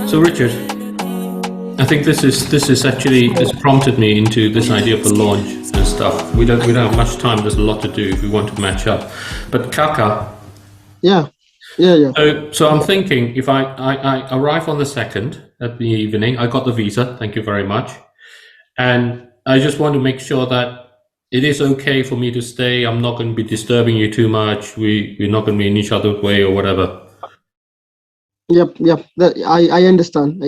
So Richard, I think this is actually this prompted me into this idea of the launch and stuff. We don't have much time. There's a lot to do if we want to match up. But Kaka, Yeah, yeah. so I'm thinking if I arrive on the 2nd at the evening, I got the visa. Thank you very much. And I just want to make sure that it is okay for me to stay. I'm not going to be disturbing you too much. We're not going to be in each other's way or whatever. Yep. I understand.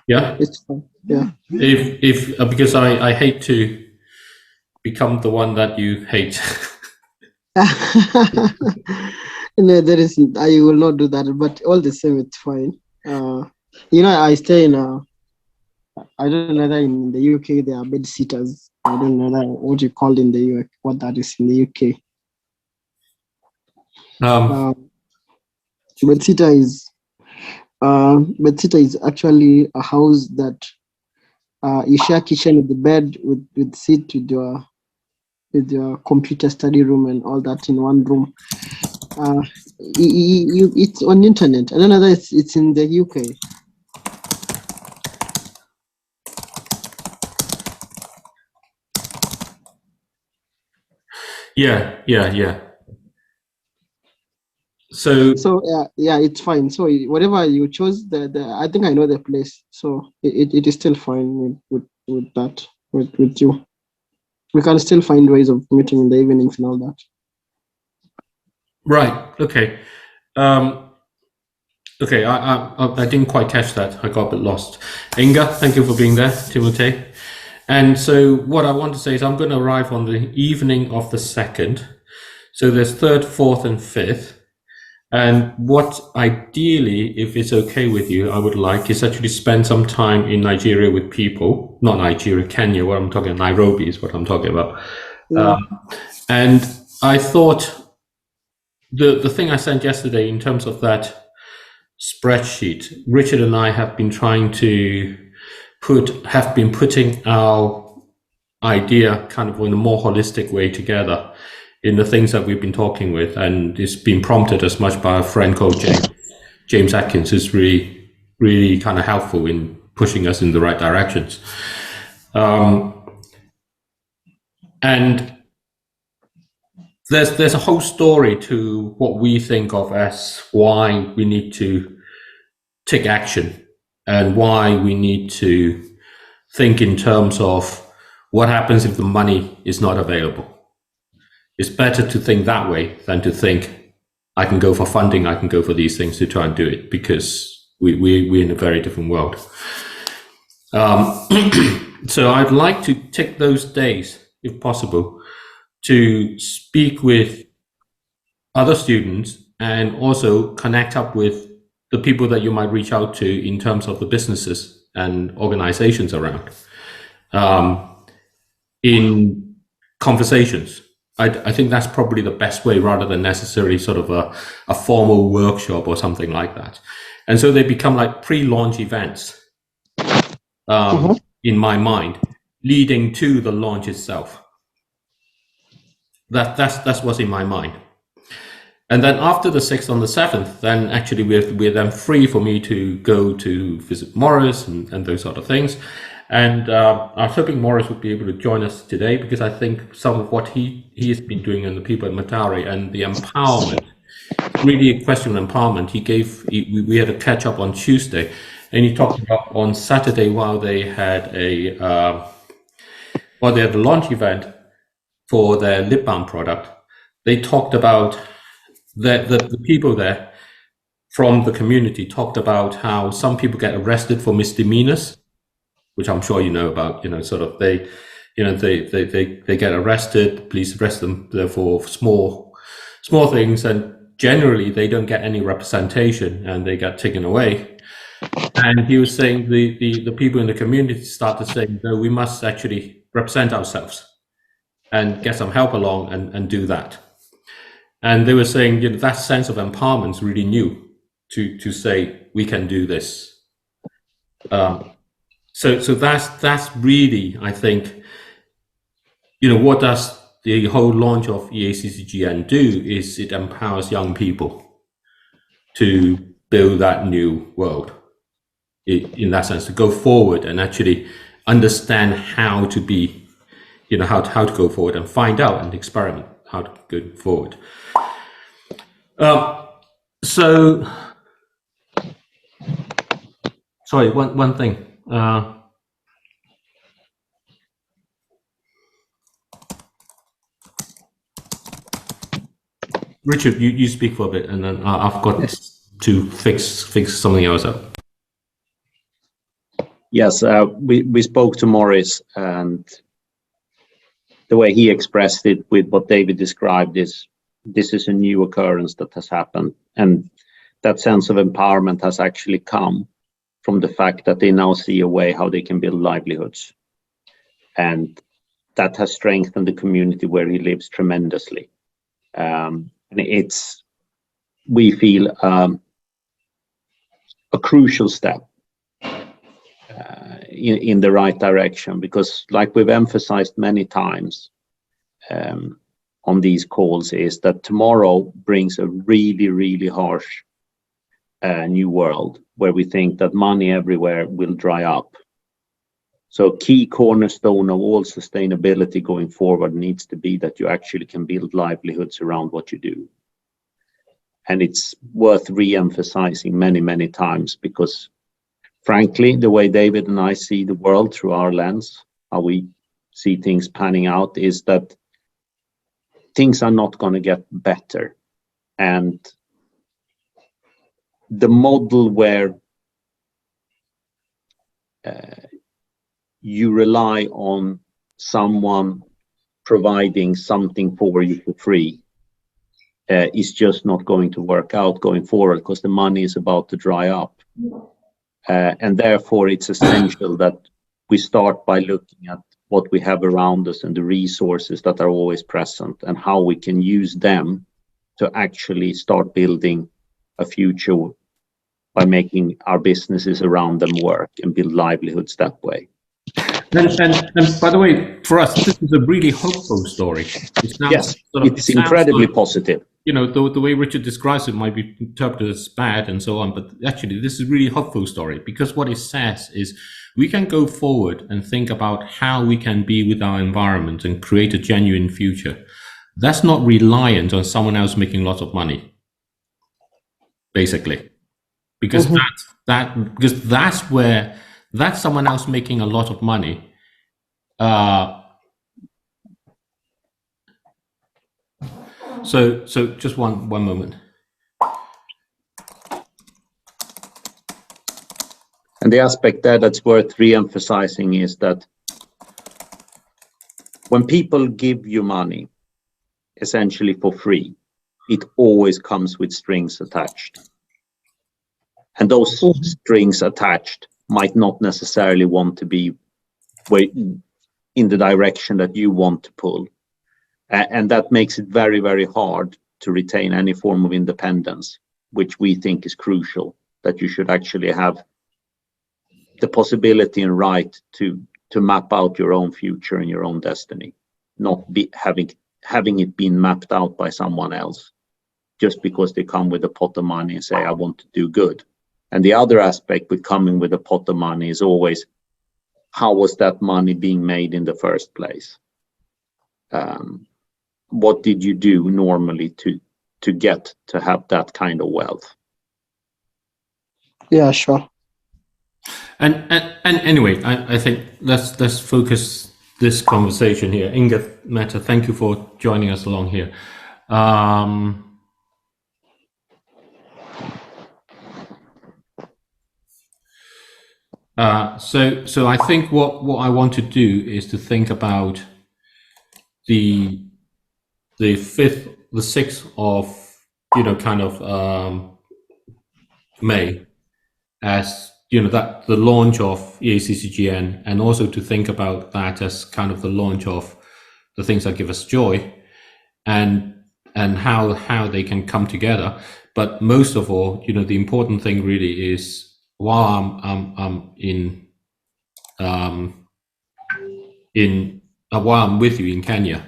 Yeah. It's fine. Yeah. If because I hate to become the one that you hate. No, there isn't. I will not do that. But all the same, it's fine. I stay in I don't know that in the UK there are bed sitters. I don't know that what you call in the US, what that is in the UK. Bed sitter is actually a house that you share kitchen with the bed with seat with your computer study room and all that in one room. It's on the internet. I don't know that it's in the UK. Yeah. So yeah, it's fine. So whatever you chose, I think I know the place. So it is still fine with that with you. We can still find ways of meeting in the evenings and all that. right, okay. Okay, I didn't quite catch that. I got a bit lost. Inga, thank you for being there. Timothy. And so what I want to say is I'm going to arrive on the evening of the 2nd. So there's 3rd, 4th, and 5th. And what ideally, if it's okay with you, I would like is actually spend some time in Nigeria with people, not Nigeria, Kenya, what I'm talking, Nairobi is what I'm talking about. Yeah. And I thought the thing I sent yesterday in terms of that spreadsheet, Richard and I have been trying to putting our idea kind of in a more holistic way together in the things that we've been talking with, and it's been prompted as much by a friend called James Atkins, who's really kind of helpful in pushing us in the right directions. And there's a whole story to what we think of as why we need to take action and why we need to think in terms of what happens if the money is not available. It's better to think that way than to think I can go for funding, I can go for these things to try and do it, because we're in a very different world. So I'd like to take those days, if possible, to speak with other students and also connect up with the people that you might reach out to in terms of the businesses and organizations around in conversations. I think that's probably the best way, rather than necessarily sort of a formal workshop or something like that. And so they become like pre-launch events in my mind, leading to the launch itself. That's what's in my mind. And then after the 6th on the 7th, then actually we're then free for me to go to visit Morris and those sort of things. And I was hoping Morris would be able to join us today, because I think some of what he has been doing and the people at Matari and the empowerment, really a question of empowerment. We had a catch up on Tuesday, and he talked about on Saturday while they had a launch event for their lip balm product. They talked about the people there from the community talked about how some people get arrested for misdemeanors, which I'm sure you know about. Sort of they get arrested. Police arrest them for small things, and generally they don't get any representation and they get taken away. And he was saying the people in the community started saying, no, we must actually represent ourselves and get some help along and do that. And they were saying, that sense of empowerment is really new to say we can do this. So that's really, I think, what does the whole launch of EACCGN do is it empowers young people to build that new world. in that sense, to go forward and actually understand how to be, how to go forward and find out and experiment how to go forward. So, sorry, one thing. Richard, you speak for a bit, and then I've got to fix something else up. Yes, we spoke to Morris, and the way he expressed it with what David described is this is a new occurrence that has happened, and that sense of empowerment has actually come from the fact that they now see a way how they can build livelihoods, and that has strengthened the community where he lives tremendously. And we feel a crucial step in the right direction, because like we've emphasized many times on these calls, is that tomorrow brings a really, really harsh new world where we think that money everywhere will dry up. So key cornerstone of all sustainability going forward needs to be that you actually can build livelihoods around what you do. And it's worth re-emphasizing many, many times, because frankly, the way David and I see the world through our lens, how we see things panning out, is that things are not going to get better. And the model where you rely on someone providing something for you for free is just not going to work out going forward, because the money is about to dry up. And therefore, it's essential that we start by looking at what we have around us and the resources that are always present, and how we can use them to actually start building a future by making our businesses around them work and build livelihoods that way. And by the way, for us, this is a really hopeful story. Yes, it's incredibly positive. The way Richard describes it might be interpreted as bad and so on, but actually this is a really hopeful story, because what it says is we can go forward and think about how we can be with our environment and create a genuine future. That's not reliant on someone else making lots of money, basically, because that's someone else making a lot of money. So just one moment. And the aspect there that's worth re-emphasizing is that when people give you money, essentially for free, it always comes with strings attached. And those strings attached might not necessarily want to be in the direction that you want to pull. And that makes it very, very hard to retain any form of independence, which we think is crucial, that you should actually have the possibility and right to map out your own future and your own destiny, not be having it been mapped out by someone else just because they come with a pot of money and say, I want to do good. And the other aspect with coming with a pot of money is always, how was that money being made in the first place? What did you do normally to get to have that kind of wealth? Yeah, sure. And anyway, I think let's focus this conversation here. Inga Mehta, thank you for joining us along here. So I think what I want to do is to think about the 6th of May as that the launch of EACCGN, and also to think about that as kind of the launch of the things that give us joy, and how they can come together. But most of all, the important thing really is, while I'm while I'm with you in Kenya,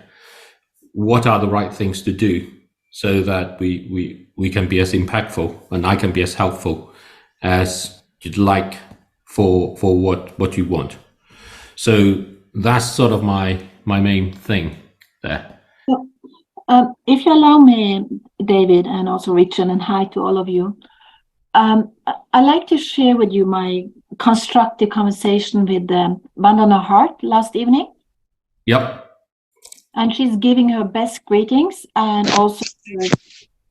what are the right things to do so that we can be as impactful and I can be as helpful as you'd like for what you want. So that's sort of my main thing there. If you allow me, David, and also Richard, and hi to all of you, I'd like to share with you my constructive conversation with Vandana Hart last evening. Yep. And she's giving her best greetings, and also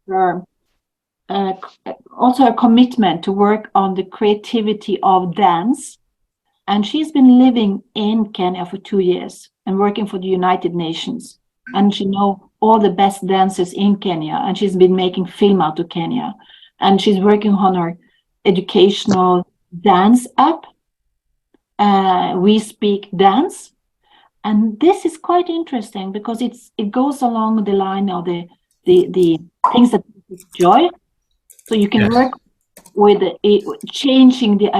her commitment to work on the creativity of dance. And she's been living in Kenya for 2 years and working for the United Nations. And she knows all the best dancers in Kenya, and she's been making film out of Kenya. And she's working on her educational dance app, We Speak Dance. And this is quite interesting because it goes along the line of the things that give joy. So you can work with changing the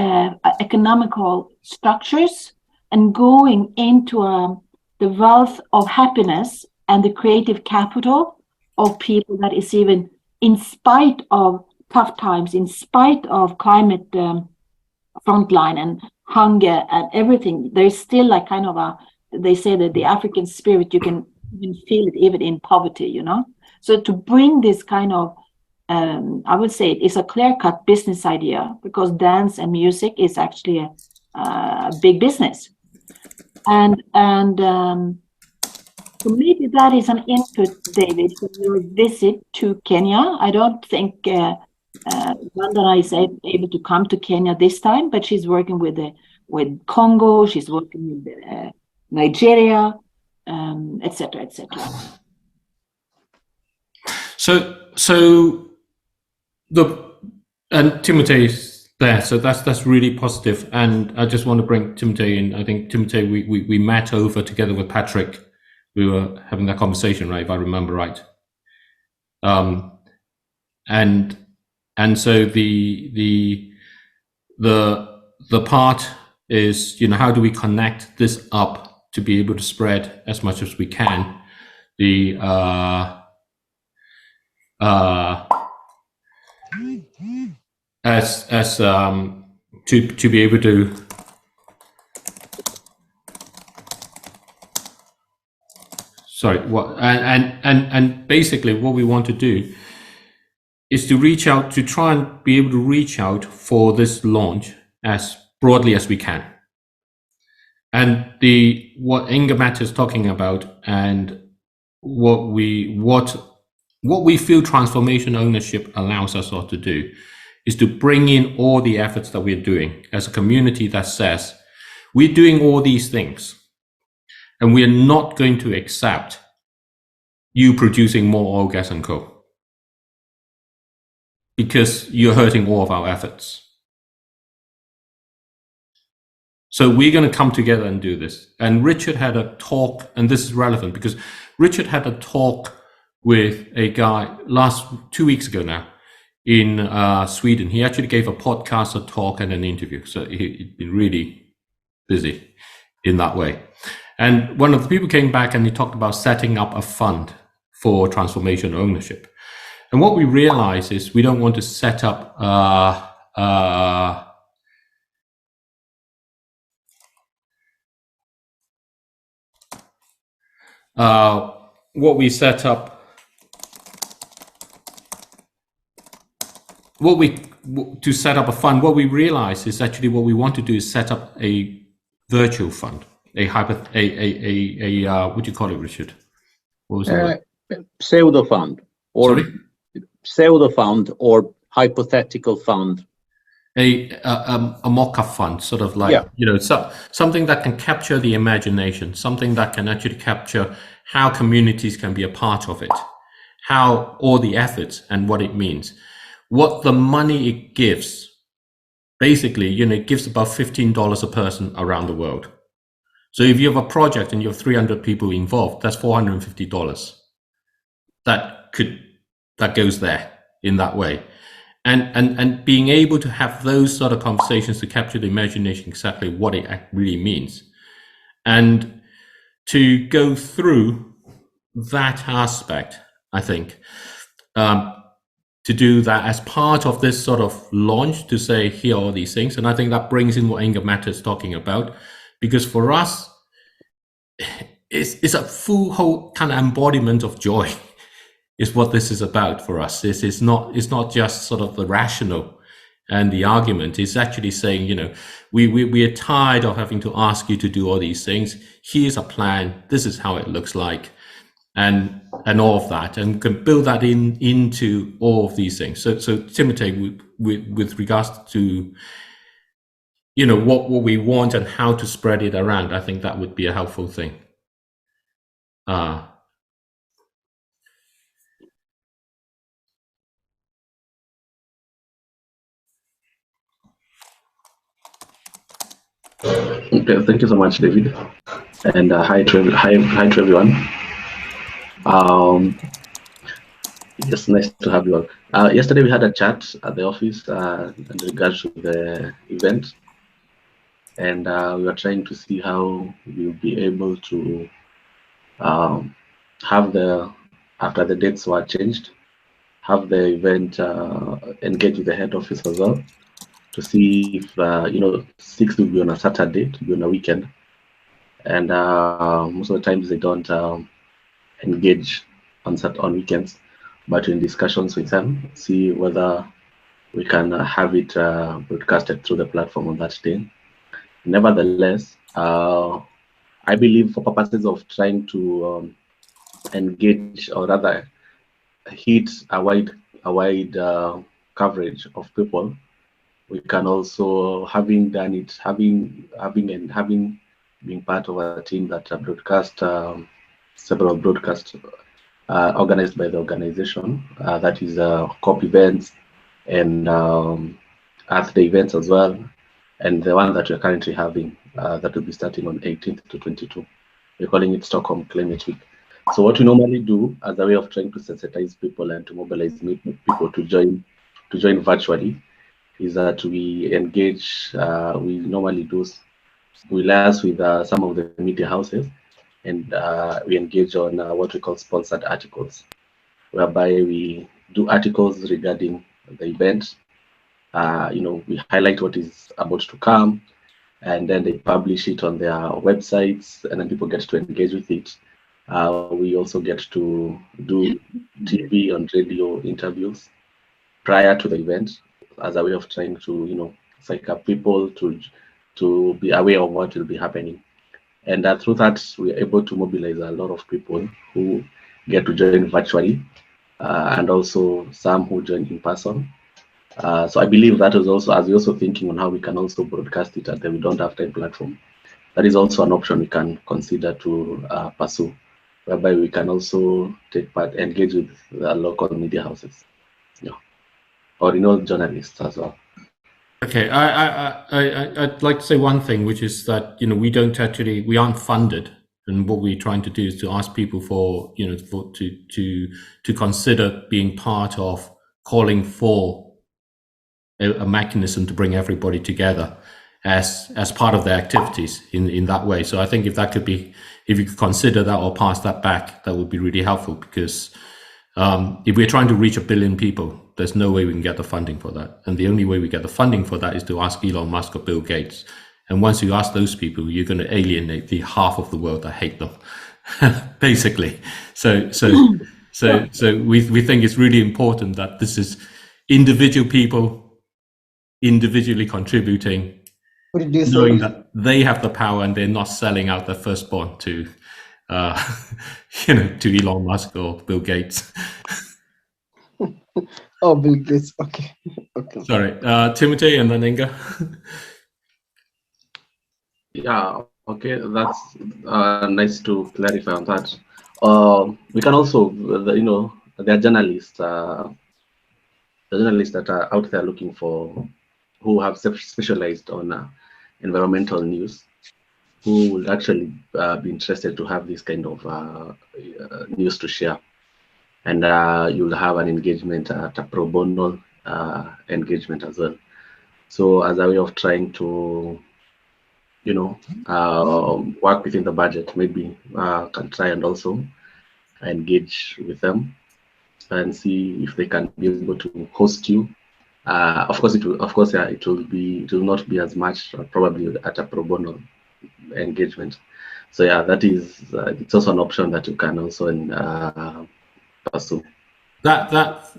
economical structures and going into the wealth of happiness and the creative capital of people that is even in spite of tough times, in spite of climate frontline and hunger and everything. There's still like kind of they say that the African spirit, you can feel it even in poverty, you know? So to bring this kind of, I would say it's a clear-cut business idea, because dance and music is actually a big business. And so maybe that is an input, David, for your visit to Kenya. I don't think Vandana is able to come to Kenya this time, but she's working with Congo, she's working with Nigeria, etc., etc. So and Timothy's there, so that's really positive. And I just want to bring Timothy in. I think Timothy, we met over together with Patrick. We were having that conversation, right? If I remember right. And so the part is, you know, how do we connect this up to be able to spread as much as we can the to be able to and basically what we want to do is to reach out, to try and be able to reach out for this launch as broadly as we can. And what Inga Matt is talking about, and what we feel transformation ownership allows us all to do, is to bring in all the efforts that we're doing as a community that says, we're doing all these things, and we are not going to accept you producing more oil, gas, and coal, because you're hurting all of our efforts. So we're going to come together and do this. And Richard had a talk, and this is relevant because Richard had a talk with a guy 2 weeks ago now in Sweden. He actually gave a podcast, a talk, and an interview. So he'd been really busy in that way. And one of the people came back and he talked about setting up a fund for transformation ownership. And what we realize is we don't want to set up what we set up, to set up a fund. What we realize is actually what we want to do is set up a virtual fund, what do you call it, Richard? What was it? Pseudo fund, or Sorry? Pseudo fund, or hypothetical fund. A mock-up fund, sort of like, Yeah. you know, something that can capture the imagination, something that can actually capture how communities can be a part of it, how all the efforts and what it means, what the money it gives. Basically, you know, it gives about $15 a person around the world. So if you have a project and you have 300 people involved, that's $450. That goes there in that way. And being able to have those sort of conversations to capture the imagination, exactly what it really means, and to go through that aspect, I think to do that as part of this sort of launch, to say here are all these things. And I think that brings in what Inga Mata is talking about, because for us, it's a full whole kind of embodiment of joy is what this is about for us. It's not just sort of the rational and the argument. It's actually saying, you know, we are tired of having to ask you to do all these things. Here's a plan. This is how it looks like. And all of that, and can build that into all of these things. So Timothy, with regards to, you know, what we want and how to spread it around, I think that would be a helpful thing. Okay, thank you so much, David, and hi to everyone. It's nice to have you all. Yesterday we had a chat at the office in regards to the event, and we were trying to see how we'll be able to have after the dates were changed, have the event engage with the head office as well, to see if 6th will be on a Saturday, to be on a weekend, and most of the times they don't engage on weekends, but in discussions with them, see whether we can have it broadcasted through the platform on that day. Nevertheless, I believe for purposes of trying to engage, or rather hit a wide coverage of people, we can also, having done it, having being part of a team that broadcast several broadcasts organized by the organization, that is COP events and Earth Day events as well, and the one that we're currently having that will be starting on 18th to 22. We're calling it Stockholm Climate Week. So what we normally do as a way of trying to sensitize people and to mobilize people to join virtually is that we engage. We normally we liaise with some of the media houses, and we engage on what we call sponsored articles, whereby we do articles regarding the event. We highlight what is about to come, and then they publish it on their websites, and then people get to engage with it. We also get to do TV and radio interviews prior to the event as a way of trying to, psych up people to be aware of what will be happening. And through that, we're able to mobilize a lot of people who get to join virtually, and also some who join in person. So I believe that is also, as we're also thinking on how we can also broadcast it at the We Don't Have Time platform, that is also an option we can consider to pursue, whereby we can also take part, engage with the local media houses, or journalists as well. Okay, I'd like to say one thing, which is that we aren't funded, and what we're trying to do is to ask people to consider being part of calling for a mechanism to bring everybody together as part of their activities in that way. So I think if you could consider that or pass that back, that would be really helpful, because if we're trying to reach 1 billion people, there's no way we can get the funding for that. And the only way we get the funding for that is to ask Elon Musk or Bill Gates. And once you ask those people, you're going to alienate the half of the world that hate them, basically. So we think it's really important that this is individual people individually contributing, knowing that they have the power and they're not selling out their firstborn to to Elon Musk or Bill Gates. Oh, Bill Gates. Okay. Sorry, Timothy, and then Inga. Yeah. Okay, that's nice to clarify on that. We can also, there are journalists, the journalists that are out there looking for, who have specialized on environmental news, who will actually be interested to have this kind of news to share. And you'll have an engagement at a pro bono engagement as well. So as a way of trying to, work within the budget, maybe can try and also engage with them and see if they can be able to host you. Of course, it will. Of course, yeah, it will be. It will not be as much probably at a pro bono engagement. So yeah, that is. It's also an option that you can also pursue. That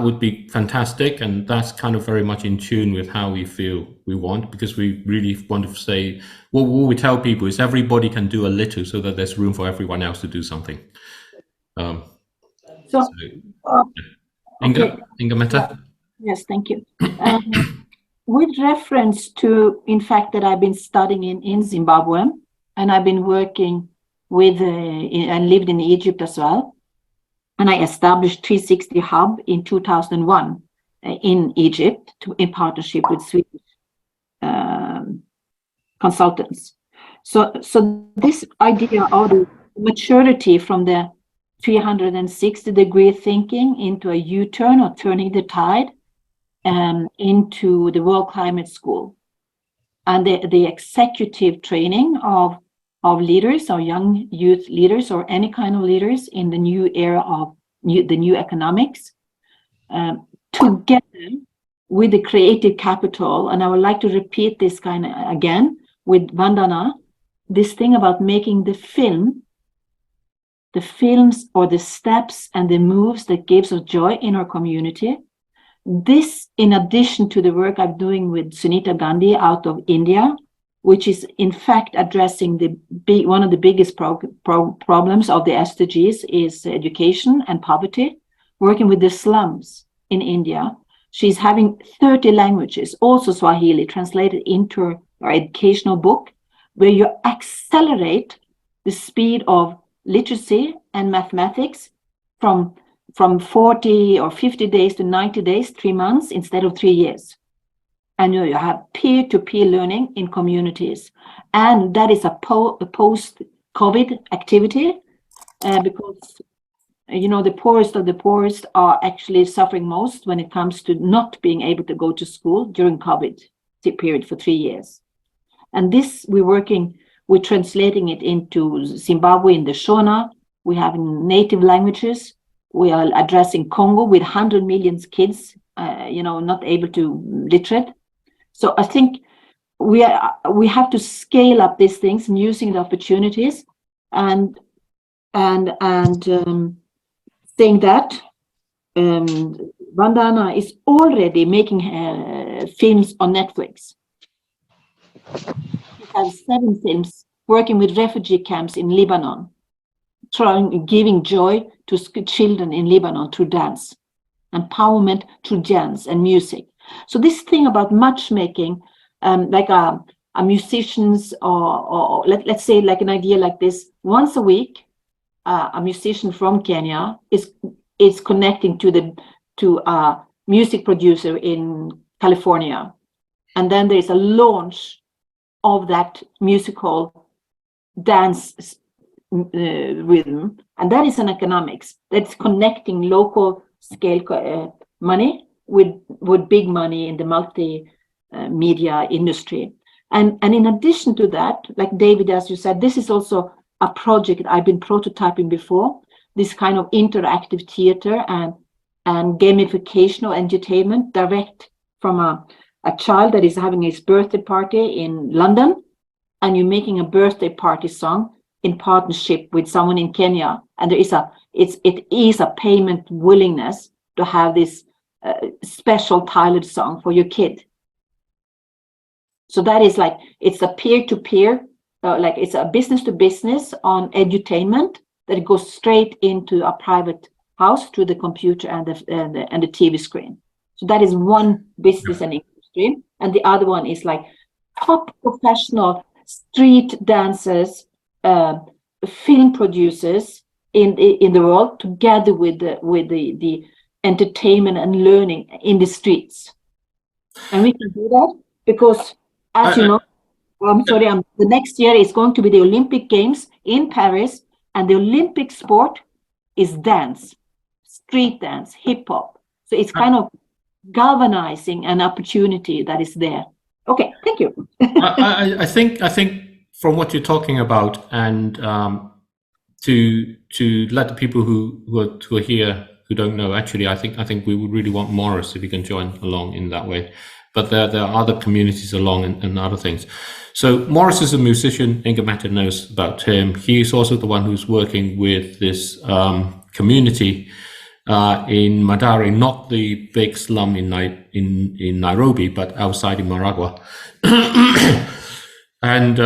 would be fantastic, and that's kind of very much in tune with how we feel we want, because we really want to say, what we tell people is everybody can do a little, so that there's room for everyone else to do something. Inga Mehta? Yes, thank you. With reference to, in fact, that I've been studying in Zimbabwe, and I've been working with, and lived in Egypt as well. And I established 360 Hub in 2001 in Egypt in partnership with Swedish consultants. So this idea of the maturity from the 360-degree thinking into a U-turn, or turning the tide, into the World Climate School, and the executive training of leaders, or young youth leaders, or any kind of leaders in the new era of the new economics, together with the creative capital. And I would like to repeat this kind of again with Vandana, this thing about making the films or the steps and the moves that gives us joy in our community. This, in addition to the work I'm doing with Sunita Gandhi out of India, which is in fact addressing one of the biggest problems of the SDGs is education and poverty, working with the slums in India. She's having 30 languages, also Swahili, translated into our educational book, where you accelerate the speed of literacy and mathematics from 40 or 50 days to 90 days, 3 months instead of 3 years. And you have peer-to-peer learning in communities. And that is a post-COVID activity, because, the poorest of the poorest are actually suffering most when it comes to not being able to go to school during COVID period for 3 years. And this, we're translating it into Zimbabwe in the Shona. We have native languages. We are addressing Congo with 100 million kids, not able to literate. So I think we have to scale up these things and using the opportunities, and saying that Vandana is already making films on Netflix. He has 7 films working with refugee camps in Lebanon, giving joy to children in Lebanon through dance, empowerment through dance and music. So this thing about matchmaking, like a musicians, or let's say like an idea like this, once a week, a musician from Kenya is connecting to a music producer in California, and then there is a launch of that musical dance rhythm, and that is an economics that's connecting local scale money with big money in the multimedia industry. And in addition to that, like David, as you said, this is also a project I've been prototyping before, this kind of interactive theater and gamification of entertainment direct from a child that is having his birthday party in London, and you're making a birthday party song in partnership with someone in Kenya, and it is a payment willingness to have this special tailored song for your kid. So that is like, it's a peer-to-peer, like it's a business-to-business on edutainment that goes straight into a private house through the computer and the TV screen. So that is one business and industry, and the other one is like top professional street dancers, film producers in the world, together with the entertainment and learning in the streets. And we can do that because, as you know, the next year is going to be the Olympic Games in Paris, and the Olympic sport is dance, street dance, hip hop. So it's kind of galvanizing an opportunity that is there. Okay, thank you. I think from what you're talking about, and to let the people who are here who don't know, actually, I think we would really want Morris if he can join along in that way. But there are other communities along and other things. So Morris is a musician. Inga Mehta knows about him. He is also the one who's working with this community in Madare, not the big slum in Nairobi, but outside in Maragua. And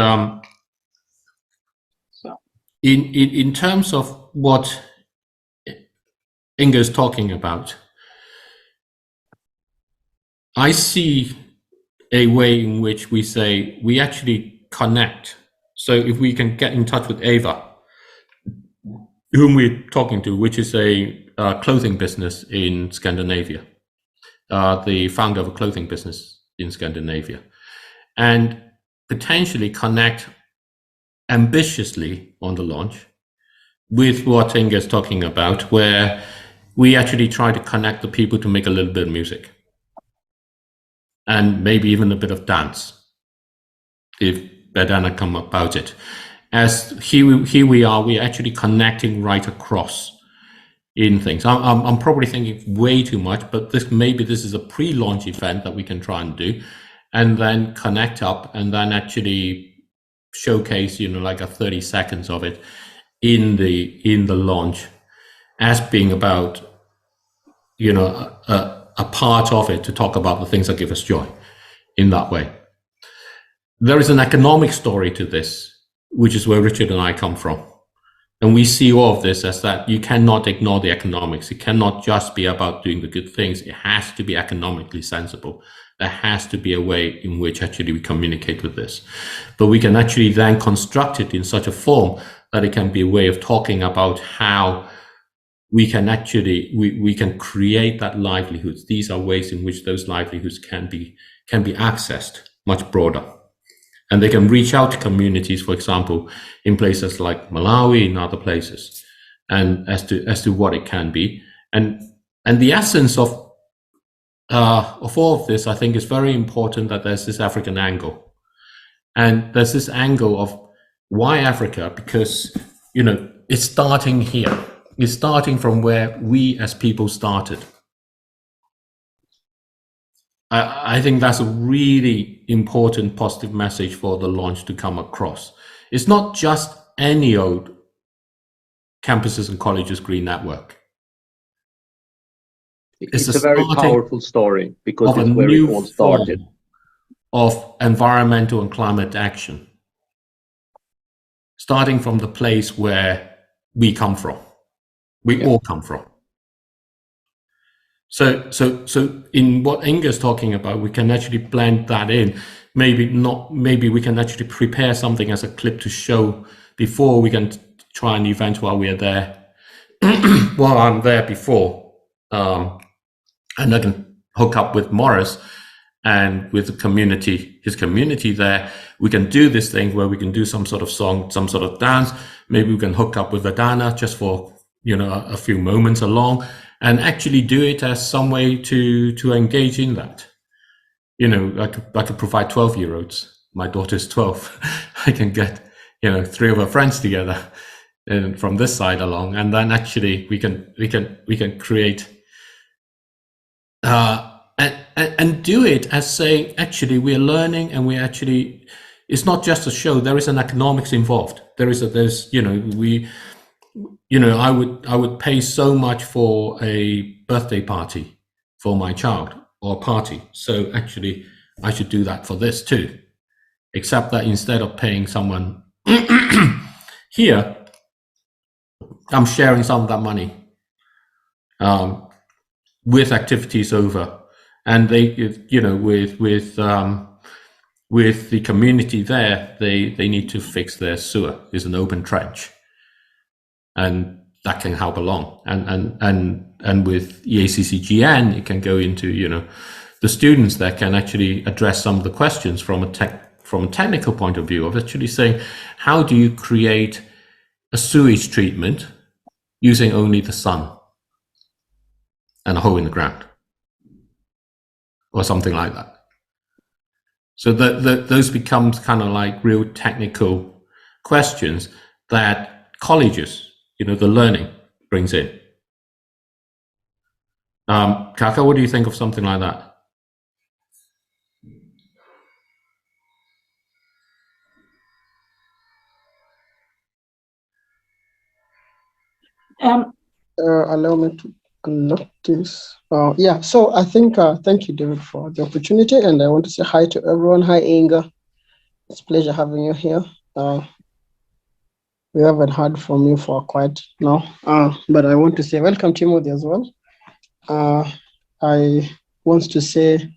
in terms of what Inga is talking about, I see a way in which we say we actually connect. So if we can get in touch with Ava, whom we're talking to, which is a clothing business in Scandinavia, the founder of a clothing business in Scandinavia, and potentially connect ambitiously on the launch with what Inga is talking about, where we actually try to connect the people to make a little bit of music and maybe even a bit of dance, if Bedana come about it. As here we are, we're actually connecting right across in things. I'm probably thinking way too much, but this is a pre-launch event that we can try and do, and then connect up and then actually showcase, like a 30 seconds of it in the launch as being about, a part of it to talk about the things that give us joy in that way. There is an economic story to this, which is where Richard and I come from. And we see all of this as that you cannot ignore the economics. It cannot just be about doing the good things. It has to be economically sensible. There has to be a way in which actually we communicate with this. But we can actually then construct it in such a form that it can be a way of talking about how we can actually, we can create that livelihoods. These are ways in which those livelihoods can be accessed much broader. And they can reach out to communities, for example, in places like Malawi and other places, and as to what it can be. And the essence of all of this, I think, is very important, that there's this African angle. And there's this angle of why Africa, because, it's starting here. It's starting from where we as people started. I think that's a really important positive message for the launch to come across. It's not just any old campuses and colleges green network. It's a very powerful story, because it's where it all started. Of environmental and climate action, starting from the place where we come from. We all come from. So in what Inga's talking about, we can actually blend that in. Maybe we can actually prepare something as a clip to show before we can try an event while we are there. While I'm there before, and I can hook up with Morris and with the community, his community there. We can do this thing where we can do some sort of song, some sort of dance. Maybe we can hook up with Vedana just for a few moments along, and actually do it as some way to engage in that. I could provide 12-year-olds. My daughter's 12. I can get 3 of her friends together, and from this side along, and then actually we can create and do it as saying, actually we're learning, and we actually, it's not just a show. There is an economics involved. I would pay so much for a birthday party for my child, or party. So actually I should do that for this too, except that instead of paying someone here, I'm sharing some of that money with activities over, and they, with the community there, they need to fix their sewer. It's an open trench. And that can help along, and with EACCGN, it can go into the students that can actually address some of the questions from a technical point of view of actually saying, how do you create a sewage treatment using only the sun and a hole in the ground, or something like that. So those becomes kind of like real technical questions that colleges, the learning brings in. Kaka, what do you think of something like that? Allow me to connect this. Yeah, so I think, thank you, David, for the opportunity. And I want to say hi to everyone. Hi, Inga. It's a pleasure having you here. We haven't heard from you for quite now, but I want to say welcome, Timothy, as well. I want to say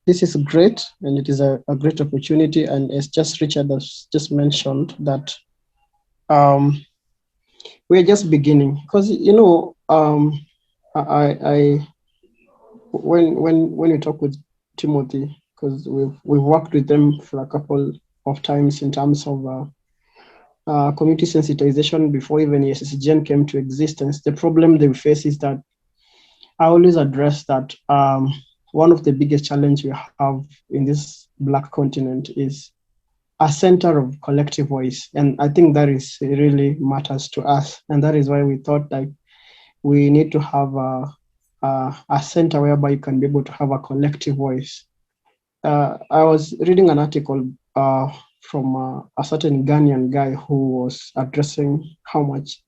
this is great, and it is a great opportunity. And as just Richard has just mentioned, that we're just beginning, because I when we talk with Timothy, because we've worked with them for a couple of times in terms of community sensitization before even ESSGN came to existence. The problem they face is that I always address that one of the biggest challenges we have in this Black continent is a center of collective voice. And I think that is really matters to us. And that is why we thought like we need to have a center whereby you can be able to have a collective voice. I was reading an article from a certain Ghanaian guy who was addressing how much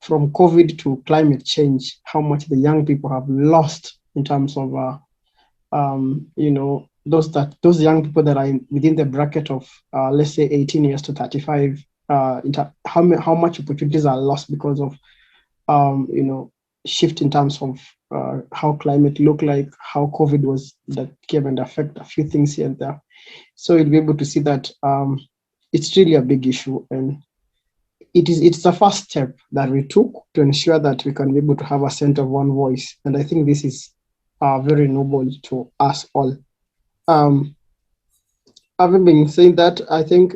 from COVID to climate change, how much the young people have lost in terms of, those young people that are within the bracket of, let's say, 18 years to 35, how much opportunities are lost because of, shift in terms of how climate look like, how COVID was that came and affect a few things here and there. So you'll be able to see that it's really a big issue, and it's the first step that we took to ensure that we can be able to have a center of one voice. And I think this is very noble to us all. Having been saying that, I think,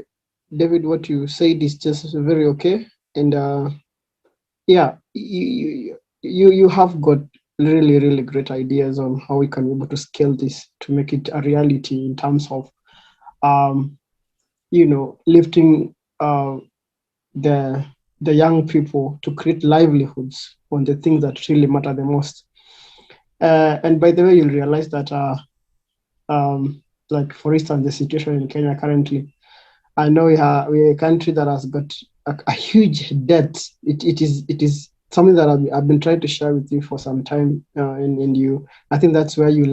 David, what you said is just very okay. And yeah, you have got really, really great ideas on how we can be able to scale this to make it a reality in terms of, lifting the young people to create livelihoods on the things that really matter the most. And by the way, you'll realize that, like for instance, the situation in Kenya currently, I know we're a country that has got a huge debt. It is something that I've been trying to share with you for some time, and I think that's where you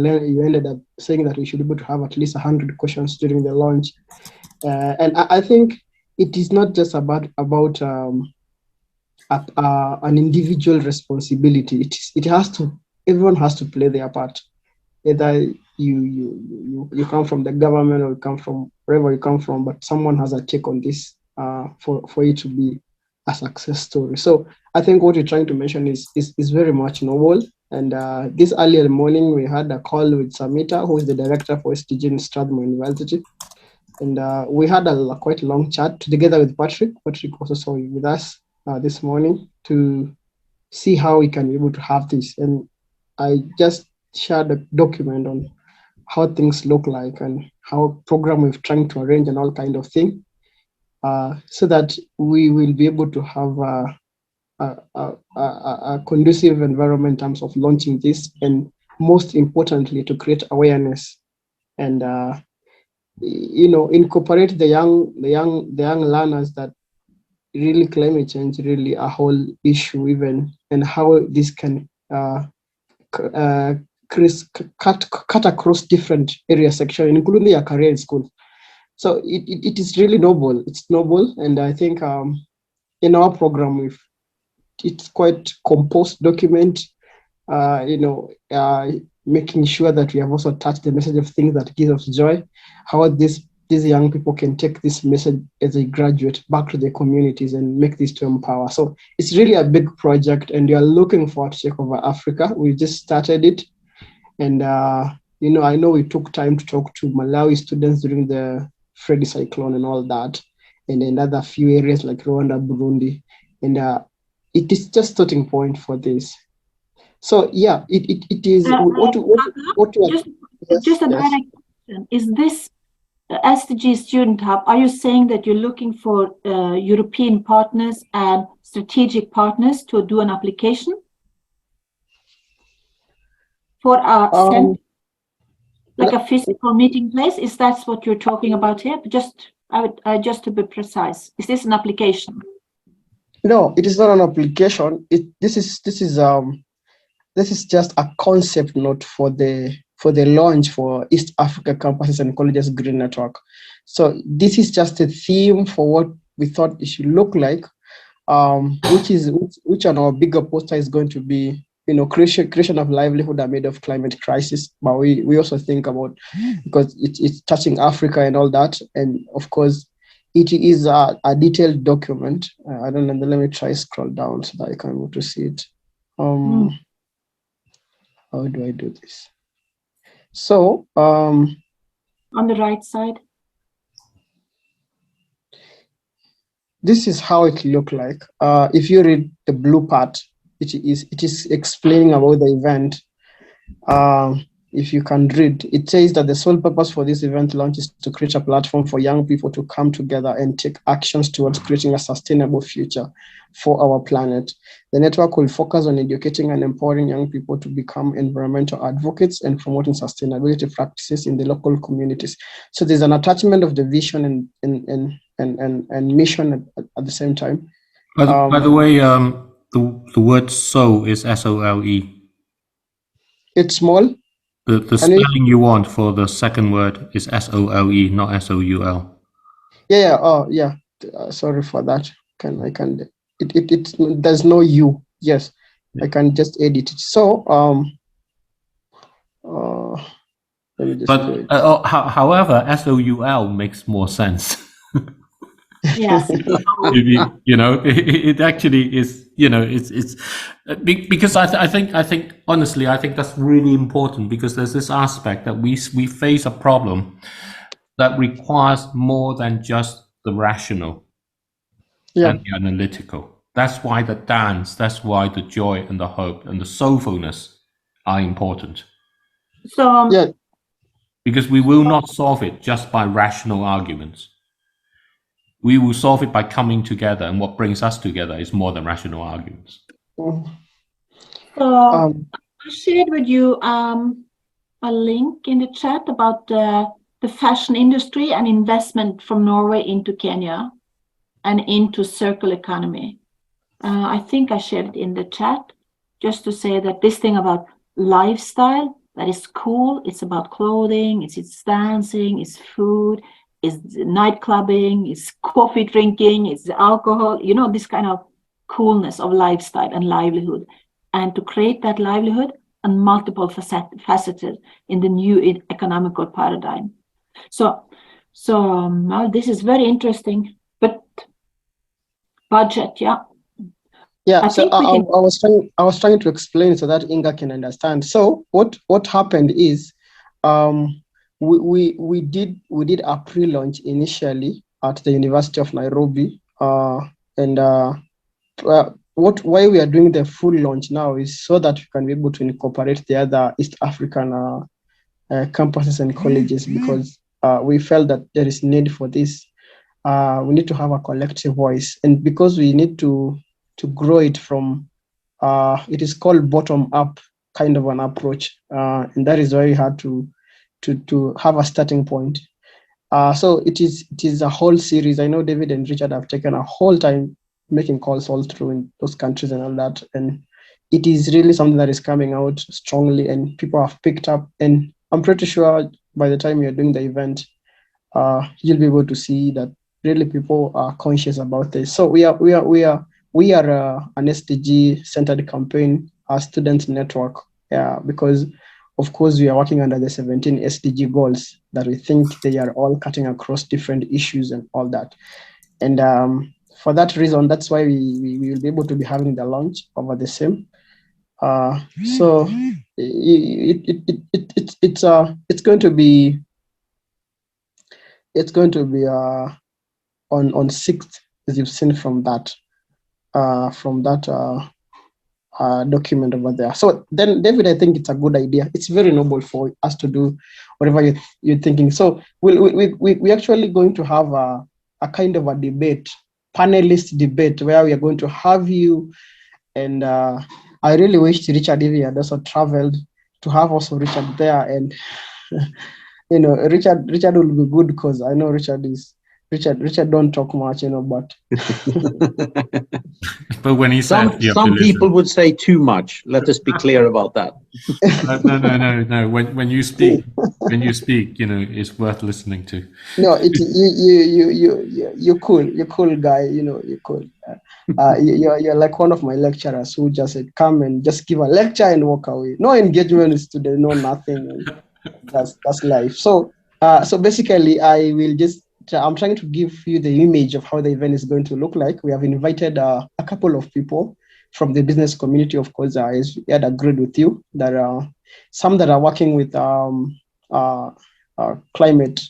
ended up saying that we should be able to have at least 100 questions during the launch. And I think it is not just about an individual responsibility. Everyone has to play their part. Either you come from the government or you come from wherever you come from, but someone has a take on this for it to be a success story. So I think what you're trying to mention is very much noble. And this earlier morning, we had a call with Samita, who is the director for SDG in Strathmore University. And we had a quite long chat together with Patrick. Patrick was also with us this morning to see how we can be able to have this. And I just shared a document on how things look like and how program we're trying to arrange and all kind of thing, so that we will be able to have a conducive environment in terms of launching this, and most importantly, to create awareness and incorporate the young learners that really climate change really a whole issue even, and how this can cut across different area section, including a career in school. So it is really noble. It's noble, and I think in our program it's quite composed document. Making sure that we have also touched the message of things that give us joy, how these young people can take this message as they graduate back to their communities and make this to empower. So it's really a big project, and we are looking forward to take over Africa. We just started it, and I know we took time to talk to Malawi students during the Freddy cyclone and all that, and another few areas like Rwanda, Burundi, and it is just starting point for this. So yeah, it is just a direct question. Is this SDG Student Hub, are you saying that you're looking for European partners and strategic partners to do an application for a center, like a physical meeting place? Is that what you're talking about here? Just to be precise, is this an application? No, it is not an application. This is just a concept note for the launch for East Africa Campuses and Colleges Green Network. So this is just a theme for what we thought it should look like, which on our bigger poster is going to be, creation of livelihood amid of climate crisis. But we also think about, because it's touching Africa and all that, and of course it is a detailed document. I don't know. Let me try scroll down so that I can able to see it. How do I do this? So on the right side, this is how it look like. If you read the blue part, it is explaining about the event. If you can read, it says that the sole purpose for this event launch is to create a platform for young people to come together and take actions towards creating a sustainable future for our planet. The network will focus on educating and empowering young people to become environmental advocates and promoting sustainability practices in the local communities. So there's an attachment of the vision and mission at the same time. By the way, the word soul is SOLE. It's small. The spelling you want for the second word is SOLE, not SOUL. Yeah. Oh, yeah. Sorry for that. I can. It there's no U. Yes, I can just edit it. So let me just. But however, SOUL makes more sense. yes. It actually is. It's because I think honestly, I think that's really important, because there's this aspect that we face a problem that requires more than just the rational and the analytical. That's why the dance, that's why the joy and the hope and the soulfulness are important. So because we will not solve it just by rational arguments. We will solve it by coming together, and what brings us together is more than rational arguments. So I shared with you a link in the chat about the fashion industry and investment from Norway into Kenya and into circular economy. I think I shared it in the chat, just to say that this thing about lifestyle, that is cool. It's about clothing, it's dancing, it's food, it's night clubbing, it's coffee drinking, it's alcohol, this kind of coolness of lifestyle and livelihood. And to create that livelihood and multiple faceted in the new economical paradigm. So this is very interesting, but budget, yeah. Yeah, so I was trying to explain so that Inga can understand. So what happened is, we did a pre-launch initially at the University of Nairobi, and why we are doing the full launch now is so that we can be able to incorporate the other East African campuses and colleges, because we felt that there is need for this. We need to have a collective voice, and because we need to grow it from, it is called bottom up kind of an approach, and that is very hard to have a starting point. So it is a whole series. I know David and Richard have taken a whole time making calls all through in those countries and all that, and it is really something that is coming out strongly, and people have picked up. And I'm pretty sure by the time you're doing the event, you'll be able to see that really people are conscious about this. So we are an SDG centered campaign, a student network, because of course we are working under the 17 SDG goals that we think they are all cutting across different issues and all that. And for that reason, that's why we will be able to be having the launch over the same. So it's going to be on 6th, as you've seen from that document over there. So then, David, I think it's a good idea. It's very noble for us to do whatever you're thinking. So we're actually going to have a kind of a debate, panelist debate, where we are going to have you. And I really wish Richard, if he had also traveled, to have also Richard there. And you know, Richard will be good, because I know Richard don't talk much, you know, but But when he said Some people would say too much. Let us be clear about that. no. When you speak, you know, it's worth listening to. no, you're cool. You're cool guy. You know, you're cool. You're like one of my lecturers who just said, come and just give a lecture and walk away. No engagement with students, no nothing. That's life. So basically, I'm trying to give you the image of how the event is going to look like. We have invited a couple of people from the business community, of course, as we had agreed with you. There are some that are working with climate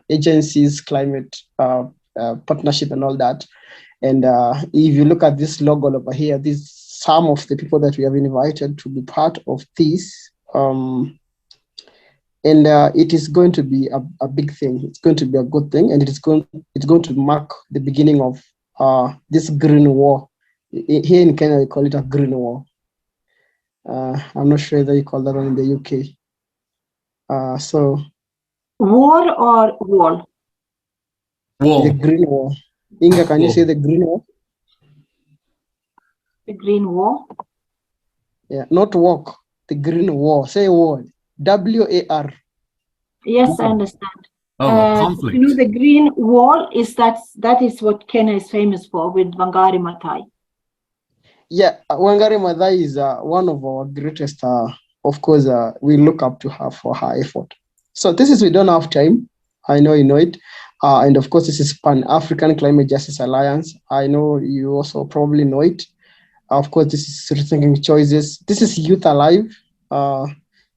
agencies, climate partnership and all that. And if you look at this logo over here, these some of the people that we have invited to be part of this. And it is going to be a big thing. It's going to be a good thing, and it's going to mark the beginning of this green war. Here in Kenya, they call it a green war. I'm not sure that you call that one in the UK. So War or wall? the green war. Inga, can you say the green war? The green wall? Yeah, not walk. The green war. Say war. WAR. Yes, I understand. Conflict. You know, the green wall that is what Kenya is famous for with Wangari Maathai. Yeah, Wangari Maathai is one of our greatest. Of course, we look up to her for her effort. So we don't have time. I know you know it. And of course, this is Pan-African Climate Justice Alliance. I know you also probably know it. Of course, this is Rethinking Choices. This is Youth Alive.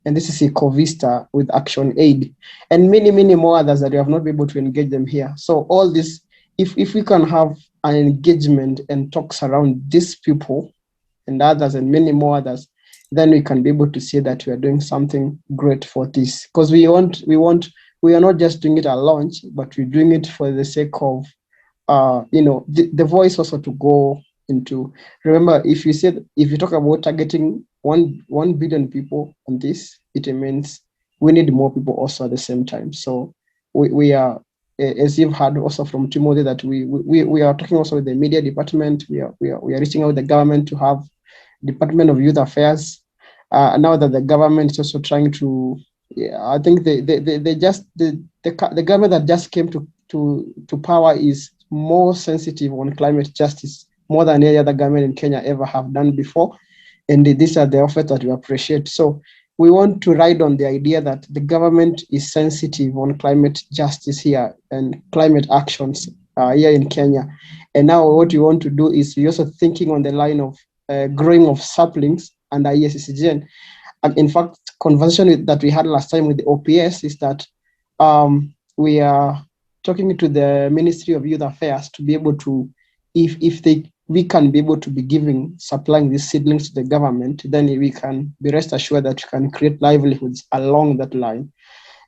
And this is Ecovista with Action Aid, and many, many more others that we have not been able to engage them here. So all this, if we can have an engagement and talks around these people and others and many more others, then we can be able to say that we are doing something great for this. Because we are not just doing it at launch, but we're doing it for the sake of, the voice also to go into. Remember, if you talk about targeting 1 billion people on this, it means we need more people also at the same time. So we are, as you've heard also from Timothy, that we are talking also with the media department. We are reaching out the government to have Department of Youth Affairs. Now that the government is also trying to, I think the government that just came to power is more sensitive on climate justice, more than any other government in Kenya ever have done before. And these are the efforts that we appreciate. So we want to ride on the idea that the government is sensitive on climate justice here and climate actions here in Kenya. And now what we want to do is we're also thinking on the line of growing of saplings under ESCGN. And in fact, conversation that we had last time with the OPS is that we are talking to the Ministry of Youth Affairs to be able to, if we can be able to be supplying these seedlings to the government, then we can be rest assured that we can create livelihoods along that line.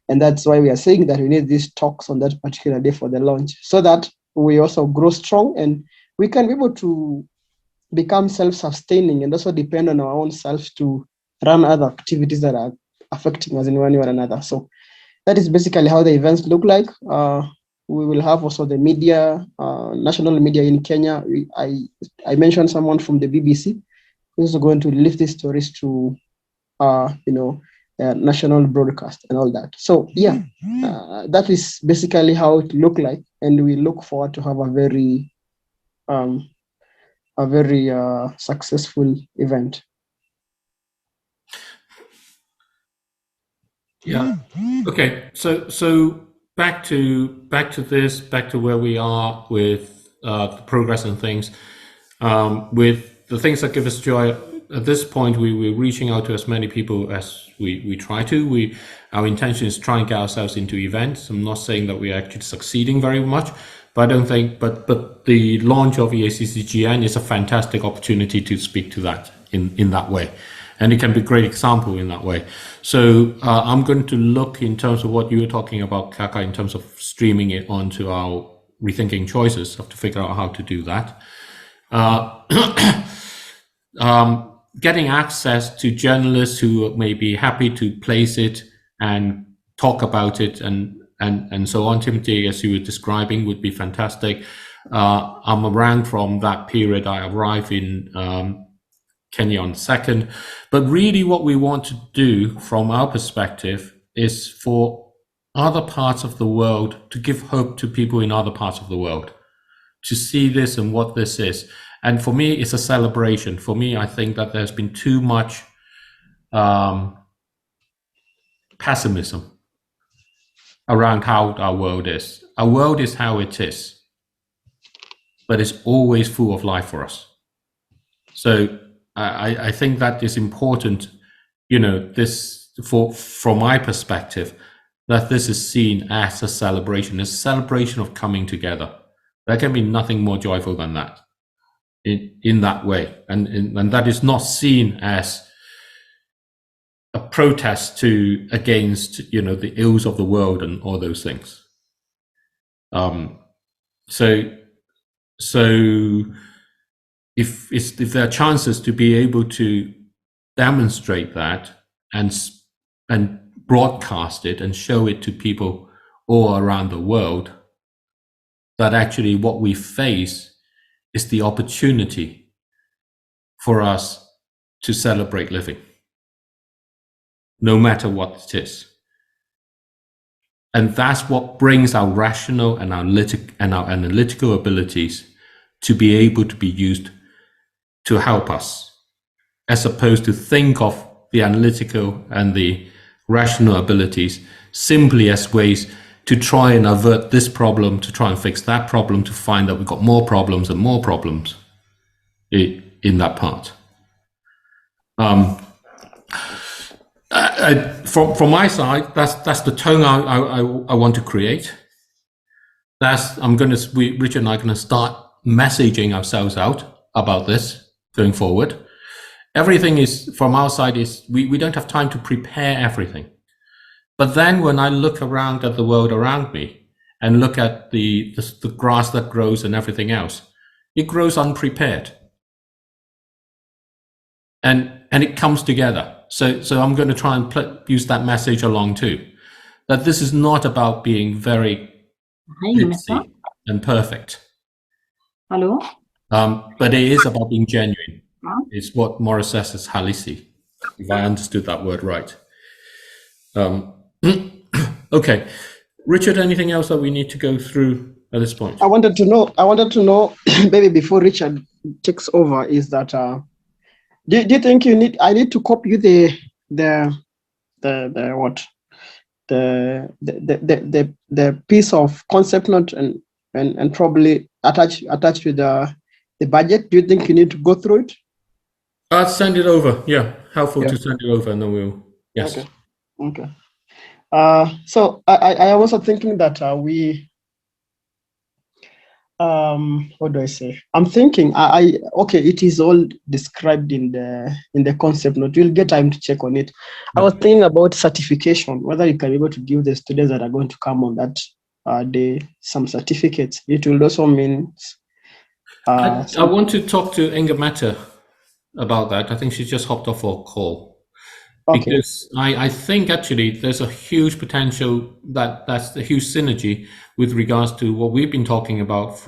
And that's why we are saying that we need these talks on that particular day for the launch, so that we also grow strong and we can be able to become self-sustaining and also depend on our own selves to run other activities that are affecting us in one way or another. So that is basically how the events look like. We will have also the media, national media in Kenya. I mentioned someone from the BBC who's going to lift these stories to, national broadcast and all that. So yeah, that is basically how it look like, and we look forward to have a very successful event. Yeah. Okay. So back to where we are with the progress and things. With the things that give us joy at this point, we're reaching out to as many people as we try to. Our intention is to try and get ourselves into events. I'm not saying that we're actually succeeding very much, but I don't think. But the launch of ESCGN is a fantastic opportunity to speak to that. in that way, and it can be a great example in that way. So I'm going to look in terms of what you were talking about, Kaka, in terms of streaming it onto our Rethinking Choices, have to figure out how to do that. Getting access to journalists who may be happy to place it and talk about it and so on. Timothy, as you were describing, would be fantastic. I'm around from that period. I arrived in Kenya on the 2nd. But really what we want to do from our perspective is for other parts of the world to give hope to people in other parts of the world to see this and what this is. And for me, it's a celebration. For me, I think that there's been too much pessimism around how our world is. Our world is how it is, but it's always full of life for us. So I think that is important, this from my perspective, that this is seen as a celebration of coming together. There can be nothing more joyful than that in that way. And that is not seen as a protest against, the ills of the world and all those things. So if there are chances to be able to demonstrate that and broadcast it and show it to people all around the world, that actually what we face is the opportunity for us to celebrate living, no matter what it is. And that's what brings our rational and our analytical abilities to be able to be used to help us, as opposed to think of the analytical and the rational abilities simply as ways to try and avert this problem, to try and fix that problem, to find that we've got more problems and more problems in that part. From my side, that's the tone I want to create. Richard and I are going to start messaging ourselves out about this going forward. Everything is, from our side, is we don't have time to prepare everything. But then when I look around at the world around me and look at the grass that grows and everything else, it grows unprepared. And it comes together. So I'm going to try and use that message along too, that this is not about being very glitzy and perfect. Hello? But it is about being genuine. It's what Morris says is halisi, if I understood that word right. Okay, Richard, anything else that we need to go through at this point? I wanted to know, maybe before Richard takes over, is that do you think I need to copy the piece of concept note and probably attach with the budget? Do you think you need to go through it? I'll send it over. Yeah, helpful to send it over, and then we'll. Yes. Okay. So I am also thinking that what do I say? I'm thinking okay, it is all described in the concept note. You'll get time to check on it. I was thinking about certification, whether you can be able to give the students that are going to come on that day some certificates. It will also mean I want to talk to Inga Mehta about that. I think she's just hopped off our call. Okay. Because I think actually there's a huge potential that's a huge synergy with regards to what we've been talking about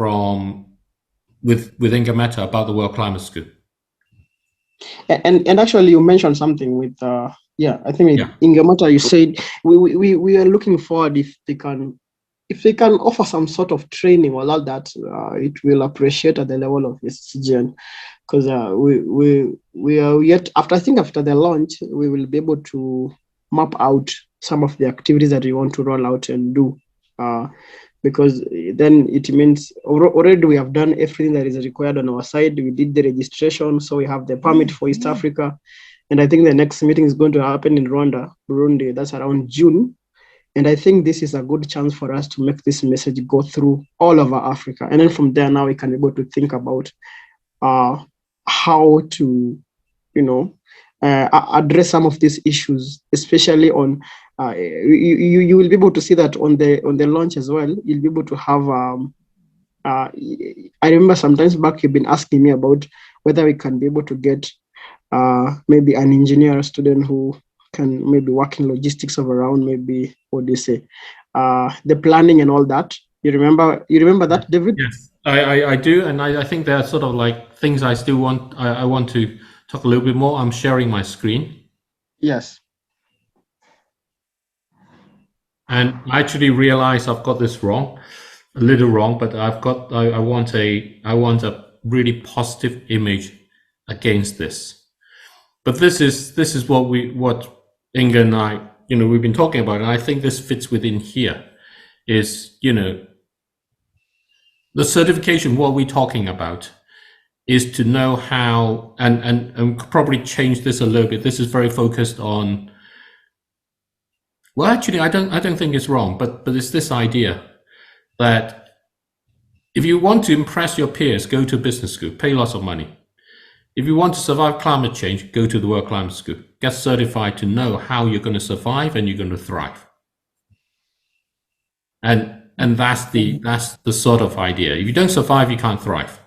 with Inga Mehta about the World Climate School. And actually you mentioned something with I think Inga Mehta, you said we are looking forward if they can offer some sort of training or all that, it will appreciate at the level of SCGN. Because we are yet after the launch, we will be able to map out some of the activities that we want to roll out and do, because then it means already we have done everything that is required on our side. We did the registration, so we have the permit for East Africa, and I think the next meeting is going to happen in Burundi. That's around June, and I think this is a good chance for us to make this message go through all over Africa, and then from there now we can be able to think about how to address some of these issues, especially on. You will be able to see that on the launch as well. You'll be able to have. I remember sometimes back you've been asking me about whether we can be able to get maybe an engineer student who can maybe work in logistics of around maybe what do you say, the planning and all that. You remember that, David? Yes, I do, and I think there are sort of like things I still want. I want to talk a little bit more. I'm sharing my screen, Yes. and I actually realize I've got this wrong, a little wrong, but I want a really positive image against this. But this is what Inga and I, we've been talking about, and I think this fits within here. Is the certification, what we're talking about is to know how, and probably change this a little bit. This is very focused on, well, actually, I don't think it's wrong, but it's this idea that if you want to impress your peers, go to a business school, pay lots of money. If you want to survive climate change, go to the World Climate School, get certified to know how you're going to survive and you're going to thrive. And that's the sort of idea. If you don't survive, you can't thrive.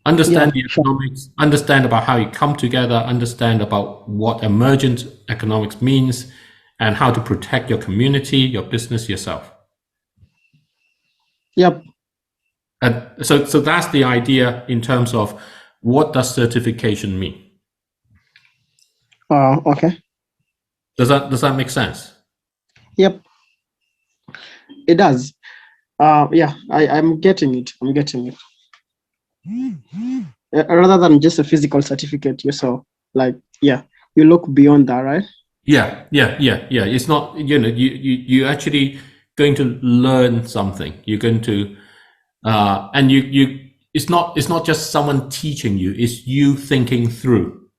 Understand the economics, understand about how you come together, understand about what emergent economics means, and how to protect your community, your business, yourself. Yep. And so that's the idea in terms of what does certification mean. Okay. Does that make sense? Yep. It does. Yeah, I'm getting it. Rather than just a physical certificate, you saw, like, yeah, you look beyond that, right? Yeah. It's not, you actually going to learn something. You're going to, and it's not just someone teaching you, it's you thinking through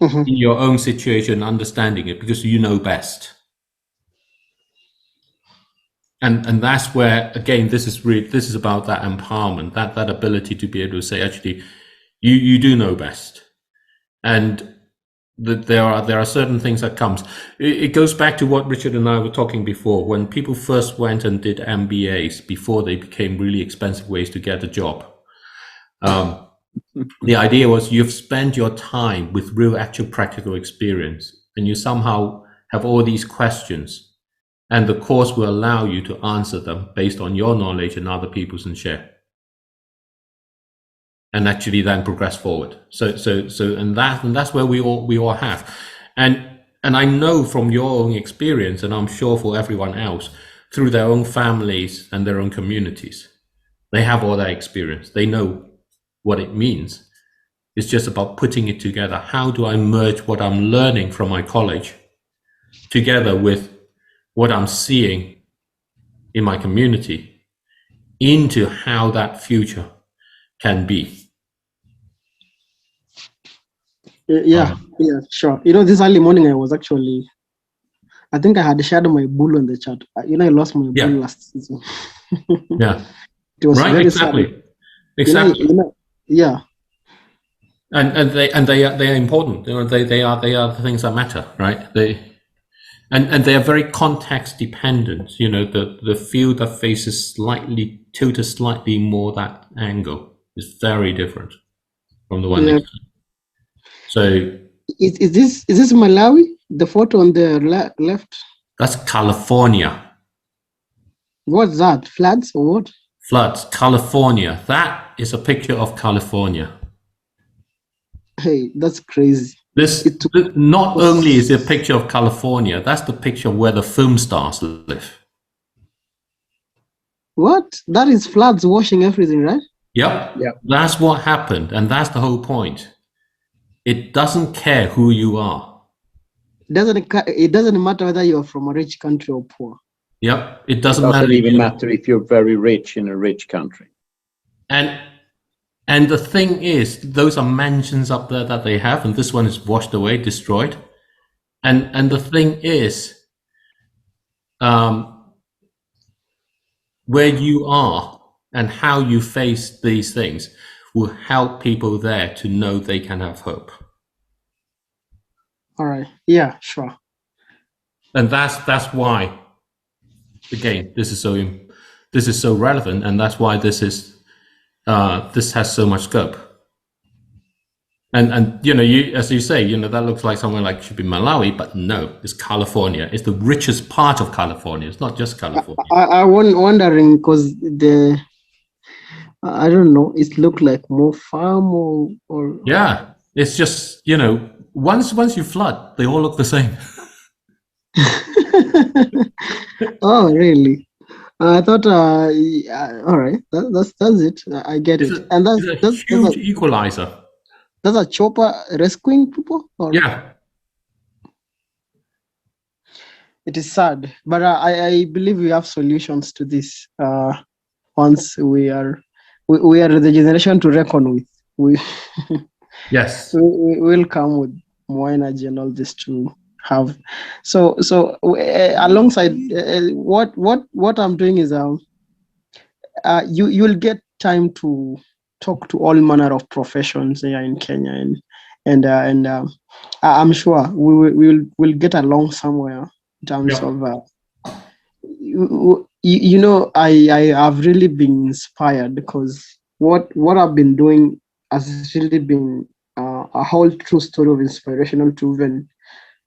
in your own situation, understanding it because you know best. And that's where, again, this is about that empowerment, that ability to be able to say, actually, you do know best. And that there are certain things that comes. It goes back to what Richard and I were talking before, when people first went and did MBAs before they became really expensive ways to get a job. The idea was you've spent your time with real actual practical experience and you somehow have all these questions. And the course will allow you to answer them based on your knowledge and other people's and share. And actually then progress forward. And that's where we all have. And I know from your own experience, and I'm sure for everyone else, through their own families and their own communities, they have all that experience. They know what it means. It's just about putting it together. How do I merge what I'm learning from my college together with what I'm seeing in my community into how that future can be? Yeah, sure. This early morning I was actually, I think I had shared my bull on the chat. I lost my bull last season. Yeah. It was right, very exactly. sad. Exactly. Yeah. And they are important. They are the things that matter, right? And they are very context dependent. The field that faces tilted slightly more that angle is very different from the one next to it. So is this Malawi? The photo on the left? That's California. What's that? Floods or what? Floods, California. That is a picture of California. Hey, that's crazy. Not only is it a picture of California, that's the picture where the film stars live. What? That is floods washing everything, right? Yep. That's what happened, and that's the whole point. It doesn't care who you are. It doesn't matter whether you're from a rich country or poor. Yep. It doesn't even matter if you're very rich in a rich country. And the thing is, those are mansions up there that they have, and this one is washed away, destroyed. And the thing is, where you are and how you face these things will help people there to know they can have hope. All right. Yeah, sure. And that's why, again, this is so relevant, and that's why this has so much scope. And as you say, that looks like somewhere like should be Malawi, but no, it's California. It's the richest part of California. It's not just California. I wondering because I don't know, it looked like more farm or Yeah, it's just once you flood, they all look the same. Oh, really? I thought, all right, that's it. I get it. And It's a huge equalizer. that's a chopper rescuing people? Or? Yeah. It is sad, but I believe we have solutions to this. Once we are the generation to reckon with. We Yes. we will come with more energy and all this to have. So alongside what I'm doing is you'll get time to talk to all manner of professions here in Kenya, and I'm sure we'll get along somewhere in terms of I have really been inspired because what I've been doing has really been a whole true story of inspirational to even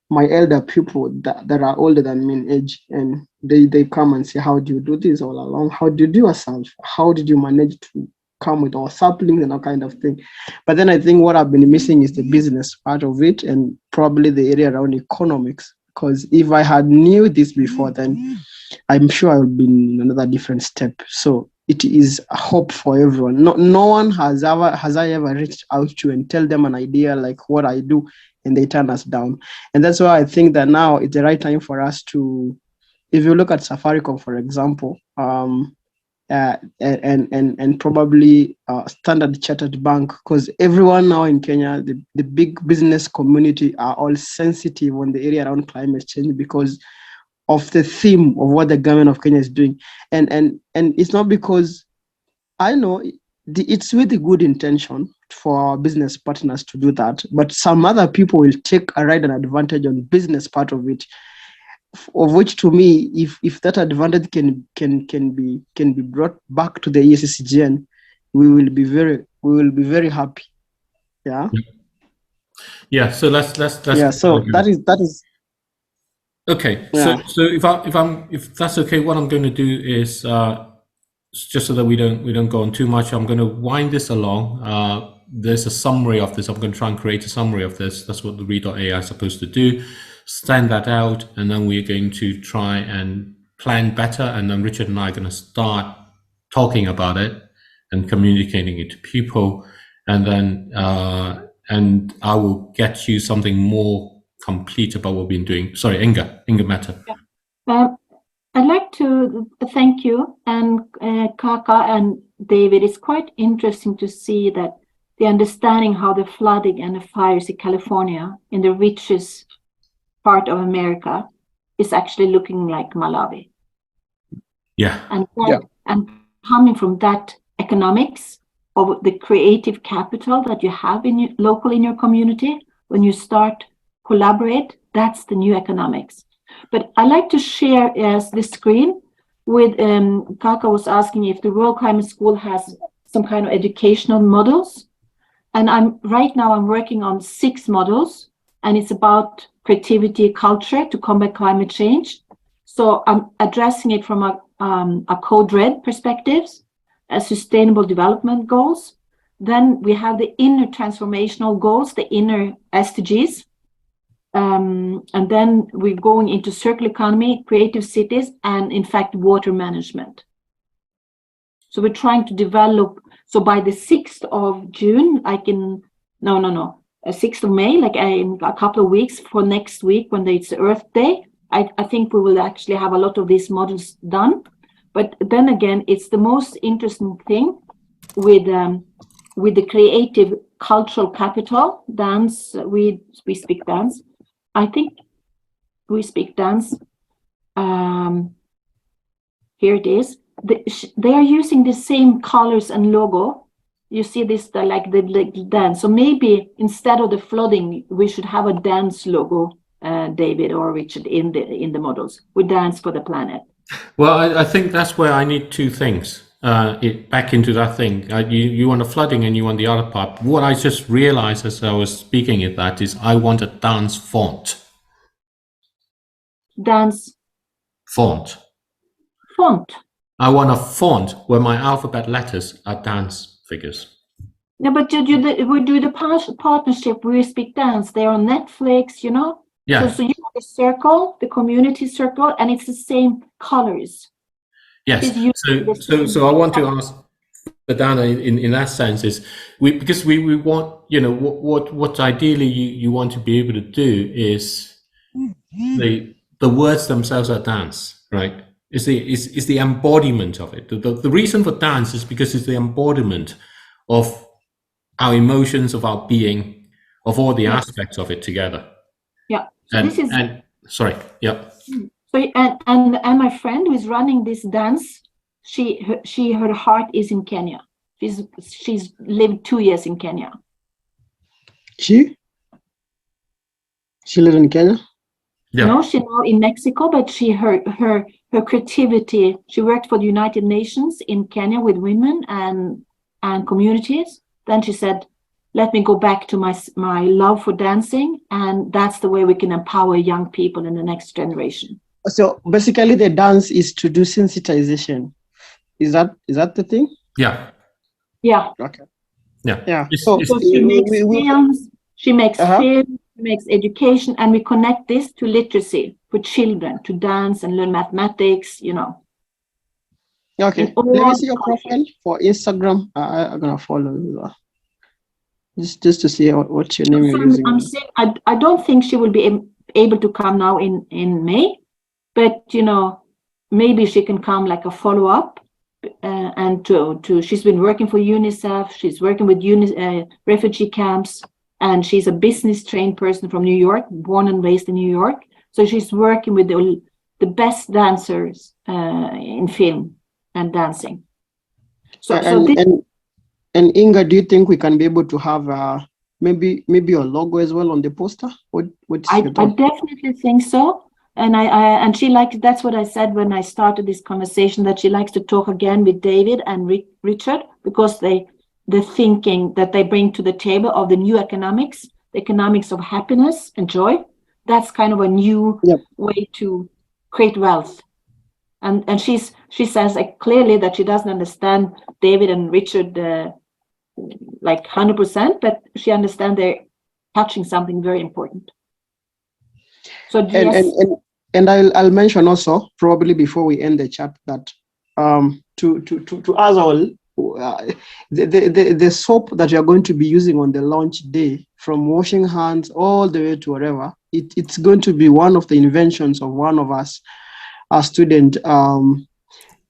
my elder people that are older than me in age, and they come and say, how do you do this all along? How do you do yourself? How did you manage to come with all saplings and all kind of thing? But then I think what I've been missing is the business part of it and probably the area around economics. Because if I had knew this before, then I'm sure I would be in another different step. So it is a hope for everyone. No one has I ever reached out to and tell them an idea like what I do, and they turn us down. And that's why I think that now it's the right time for us to, if you look at Safaricom, for example, and probably Standard Chartered Bank, because everyone now in Kenya, the big business community are all sensitive on the area around climate change because of the theme of what the government of Kenya is doing. And it's not because I know it's with a good intention for our business partners to do that, but some other people will take a right and advantage on business part of it, of which to me, if that advantage can be brought back to the ESCGN, we will be very happy. Yeah. Yeah. So let's yeah. So that is okay. Yeah. So if that's okay, what I'm going to do is just so that we don't go on too much, I'm going to wind this along. There's a summary of this. I'm going to try and create a summary of this. That's what the Read.ai is supposed to do. Stand that out, and then we're going to try and plan better. And then Richard and I are going to start talking about it and communicating it to people. And then and I will get you something more complete about what we've been doing. Sorry, Inga Mehta. I'd like to thank you and Kaka and David. It's quite interesting to see that the understanding how the flooding and the fires in California, in the richest part of America, is actually looking like Malawi. Yeah. And coming from that economics of the creative capital that you have locally in your community, when you start collaborate, that's the new economics. But I like to share the screen with Kaka was asking if the World Climate School has some kind of educational models. And I'm working on 6 models, and it's about creativity, culture to combat climate change. So I'm addressing it from a code red perspectives, sustainable development goals. Then we have the inner transformational goals, the inner SDGs. And then we're going into circular economy, creative cities, and in fact, water management. So we're trying to develop. So by the 6th of June, 6th of May, like in a couple of weeks for next week when it's Earth Day, I think we will actually have a lot of these models done. But then again, it's the most interesting thing with the creative cultural capital, dance, we speak dance. I think we speak dance. Here it is. They are using the same colors and logo. you see this like the dance. So maybe instead of the flooding, we should have a dance logo, David or Richard, in the models. We dance for the planet. Well, I think that's where I need two things. Back into that thing. You want the flooding and you want the other part. What I just realized as I was speaking at that is I want a dance font. Dance Font. font. I want a font where my alphabet letters are dance figures. No, but we do the partnership. We speak dance. They're on Netflix, you know. Yeah. So you have the circle, the community circle, and it's the same colors. Yes. So I want to ask Dana in that sense is because we want, you know, what ideally you want to be able to do is the words themselves are dance, right? Is the embodiment of it. The reason for dance is because it's the embodiment of our emotions, of our being, of all the aspects of it together. Yeah. So sorry. Yeah. So and my friend who is running this dance, her heart is in Kenya. She's lived 2 years in Kenya. She lives in Kenya? Yeah. No, she's now in Mexico, but her creativity, she worked for the United Nations in Kenya with women and communities. Then she said, let me go back to my love for dancing, and that's the way we can empower young people in the next generation. So basically the dance is to do sensitization. Is that the thing? Yeah. Yeah. Okay. Yeah. Yeah. So she makes films, she makes film, she makes education, and we connect this to literacy for children, to dance and learn mathematics, you know. Okay. Let me see your profile for Instagram. I'm gonna follow you. Just to see what your name you're using. I'm saying I don't think she will be able to come now in May, but you know, maybe she can come like a follow-up. And she's been working for UNICEF. She's working with refugee camps, and she's a business trained person from New York, born and raised in New York. So she's working with the best dancers in film and dancing. And Inga, do you think we can be able to have maybe a logo as well on the poster? I definitely think so. And she likes, that's what I said when I started this conversation, that she likes to talk again with David and Richard, because the thinking that they bring to the table of the new economics, the economics of happiness and joy, that's kind of a new way to create wealth. And she says clearly that she doesn't understand David and Richard like 100%, but she understands they're touching something very important. So yes. And I'll mention also, probably before we end the chat, that to us all, the soap that you're going to be using on the launch day, from washing hands all the way to whatever, it's going to be one of the inventions of one of us, a student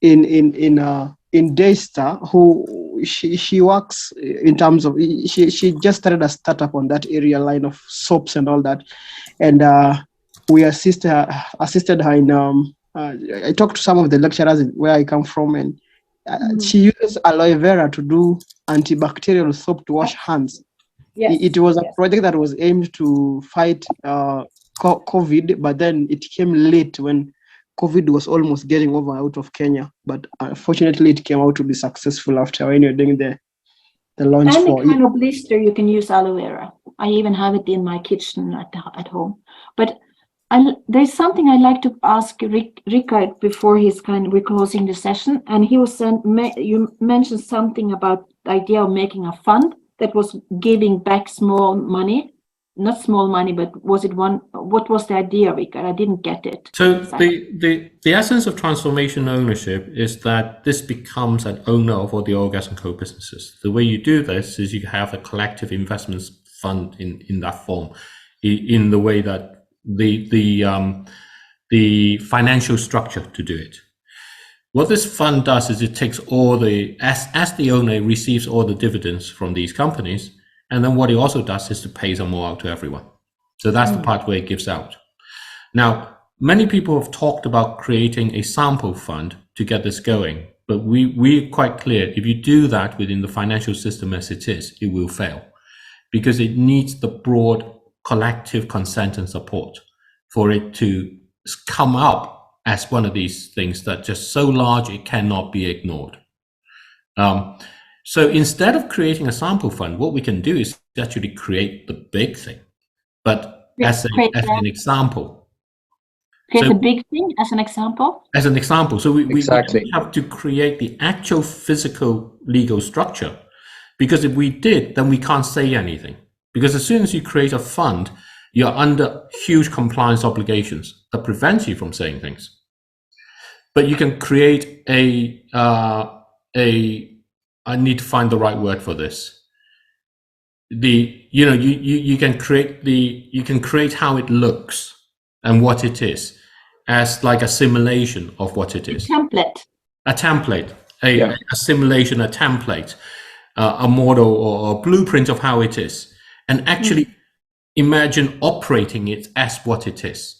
in Daystar, who she works in terms of, she just started a startup on that area line of soaps and all that, and we assisted her in I talked to some of the lecturers where I come from, and she uses aloe vera to do antibacterial soap to wash hands. Yes. It was a project that was aimed to fight COVID, but then it came late when COVID was almost getting over out of Kenya. But unfortunately, it came out to be successful after when you're doing the launch. Any kind of blister, you can use aloe vera. I even have it in my kitchen at home. But there's something I'd like to ask Rikard before we're closing the session. And he was you mentioned something about the idea of making a fund that was giving back small money. Not small money, but what was the idea, Rikard? I didn't get it. So the essence of transformation ownership is that this becomes an owner of all the oil, gas and coal businesses. The way you do this is you have a collective investments fund in that form, in the way that the financial structure to do it. What this fund does is it takes all as the owner receives all the dividends from these companies, and then what it also does is to pay some more out to everyone. So that's the part where it gives out. Now, many people have talked about creating a sample fund to get this going, But we're quite clear, if you do that within the financial system as it is, it will fail, because it needs the broad collective consent and support for it to come up as one of these things that just so large it cannot be ignored. So instead of creating a sample fund, what we can do is actually create the big thing, but as an example. Create So- a big thing as an example. As an example, so we Exactly. don't have to create the actual physical legal structure, because if we did, then we can't say anything. Because as soon as you create a fund, you're under huge compliance obligations that prevents you from saying things. But you can create I need to find the right word for this. You can create how it looks and what it is as like a simulation of what it is. Template. A template, Yeah. a simulation, a template, a model or a blueprint of how it is, and actually imagine operating it as what it is.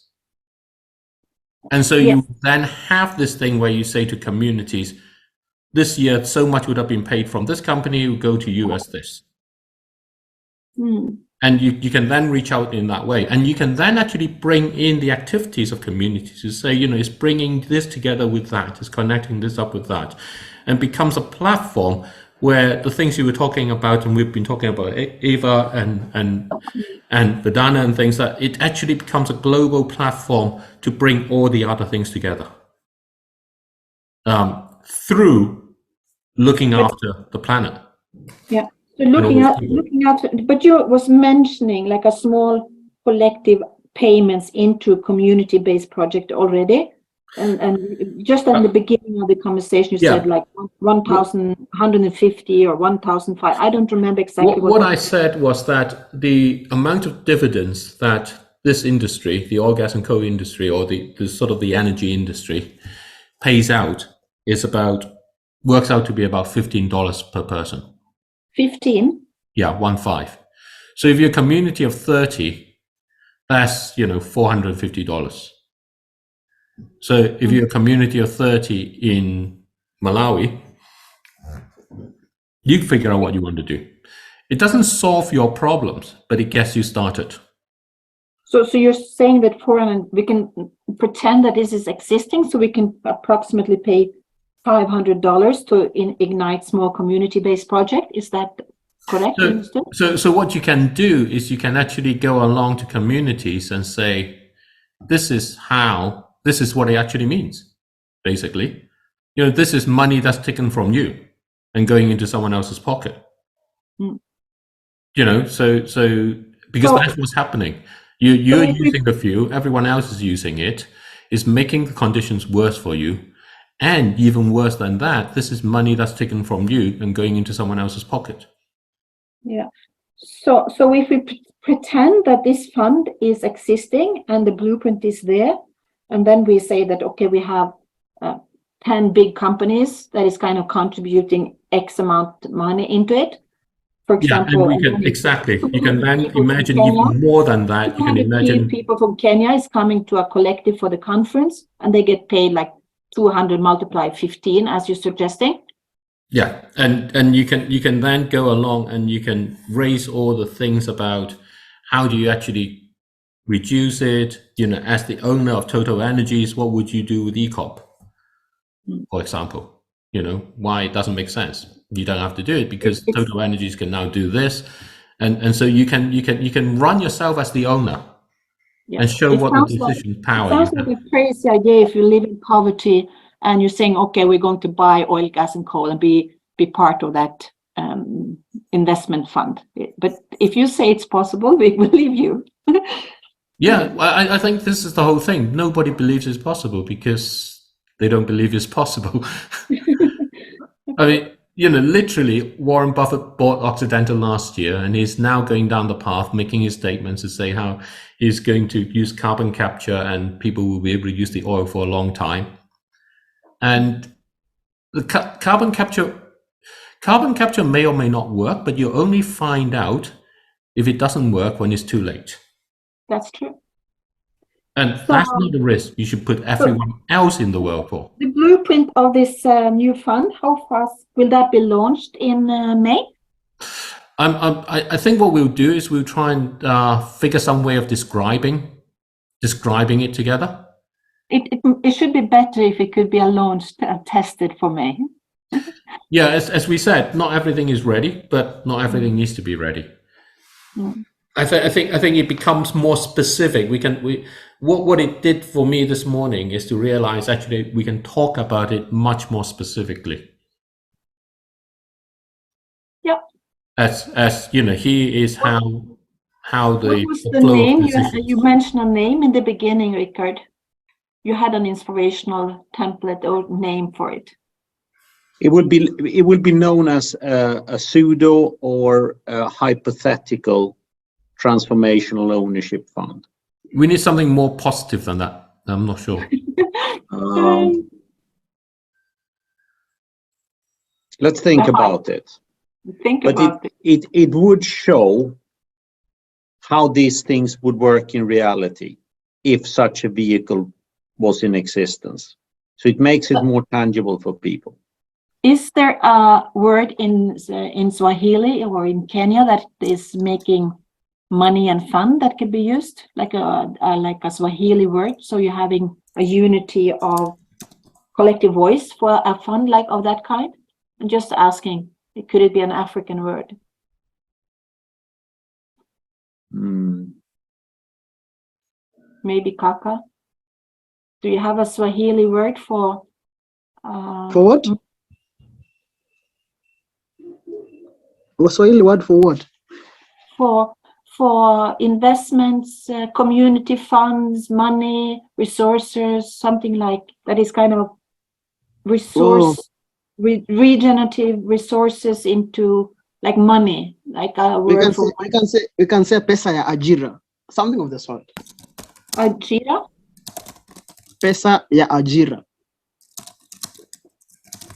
And so Yes. you then have this thing where you say to communities, this year so much would have been paid from this company, will go to you as this. Hmm. And you can then reach out in that way. And you can then actually bring in the activities of communities to say, it's bringing this together with that, it's connecting this up with that, and becomes a platform where the things you were talking about, and we've been talking about Eva and Vedana and things, that it actually becomes a global platform to bring all the other things together through looking after the planet. Yeah. So looking at, but you was mentioning like a small collective payments into a community-based project already, and just in the beginning of the conversation you said like 1,150 or 1,005. I don't remember exactly what I said was that the amount of dividends that this industry, the oil, gas and coal industry, or the sort of the energy industry, pays out works out to be about $15 per person. 15. Yeah, 15. So if you're a community of 30, that's $450. So if you're a community of 30 in Malawi, you figure out what you want to do. It doesn't solve your problems, but it gets you started. So you're saying that we can pretend that this is existing, so we can approximately pay $500 to ignite small community-based project. Is that correct? So what you can do is you can actually go along to communities and say, this is what it actually means. Basically, this is money that's taken from you and going into someone else's pocket. So because that's what's happening. You're using the fuel, everyone else is using it, is making the conditions worse for you. And even worse than that, this is money that's taken from you and going into someone else's pocket. Yeah. So if we pretend that this fund is existing and the blueprint is there, and then we say that, okay, we have 10 big companies that is kind of contributing X amount of money into it. For example, exactly. You can then imagine even more than that. You can imagine people from Kenya is coming to a collective for the conference, and they get paid like 200 multiplied 15, as you're suggesting. Yeah, and you can then go along and you can raise all the things about how do you actually reduce it. As the owner of Total Energies, what would you do with ECOP, for example? Why it doesn't make sense. You don't have to do it because Total Energies can now do this, and so you can run yourself as the owner. Yeah. And show what the decision power you have. It sounds like a crazy idea if you live in poverty and you're saying, okay, we're going to buy oil, gas, and coal and be part of that investment fund. But if you say it's possible, we believe you. Yeah, I think this is the whole thing. Nobody believes it's possible because they don't believe it's possible. I mean, literally, Warren Buffett bought Occidental last year, and he's now going down the path, making his statements to say how he's going to use carbon capture and people will be able to use the oil for a long time. And the carbon capture may or may not work, but you only find out if it doesn't work when it's too late. That's true. And So- that's not the risk you should put everyone else in the world for. The blueprint of this new fund, how fast will that be launched in May? I think what we'll do is we'll try and figure some way of describing it together. It should be better if it could be launched and tested for May. Yeah, as we said, not everything is ready, but not everything needs to be ready. Mm. I think it becomes more specific. What it did for me this morning is to realize actually we can talk about it much more specifically. Yep. As you know, here is how What the was the flow of name? decisions. You mentioned a name in the beginning, Richard. You had an inspirational template or name for it. It will be known as a pseudo or a hypothetical transformational ownership fund. We need something more positive than that. I'm not sure. Let's think about it. Think But about it. it would show how these things would work in reality if such a vehicle was in existence. So it makes it more tangible for people. Is there a word in Swahili or in Kenya that is making money and fun that could be used, like a Swahili word? So you're having a unity of collective voice for a fund like of that kind? I'm just asking, could it be an African word? Maybe Kaka? Do you have a Swahili word for? For what? A Swahili word for what? For investments, community funds, money, resources, something like that is kind of resource, regenerative resources into like money, like a We word for can say pesa ya ajira, something of the sort. Ajira, Pesa ya ajira.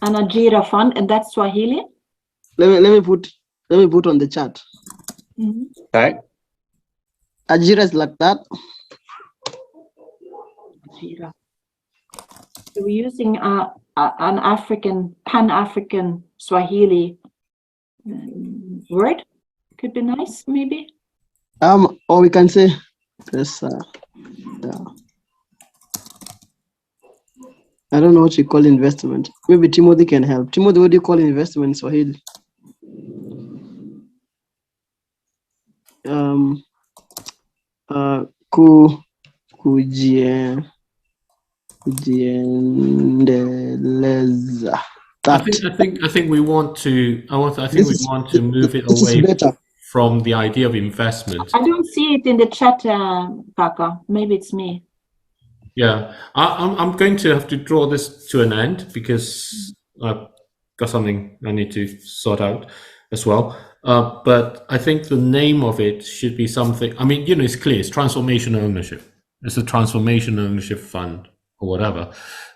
an Ajira fund, and that's Swahili. Let me put on the chat. Mhm. Okay. Ajira is like that. Ajira. So we're using an African, Pan-African Swahili word. Could be nice, maybe. Or we can say pesa. Yeah. I don't know what you call investment. Maybe Timothy can help. Timothy, what do you call investment in Swahili? Kujiendeleza. I think we want to. I think we want to move it This is away better. from the idea of investment. I don't see it in the chat, Kaka. Maybe it's me. Yeah, I'm going to have to draw this to an end because I've got something I need to sort out as well. But I think the name of it should be something. I mean, you know, it's clear. It's transformation ownership. It's a transformation ownership fund or whatever.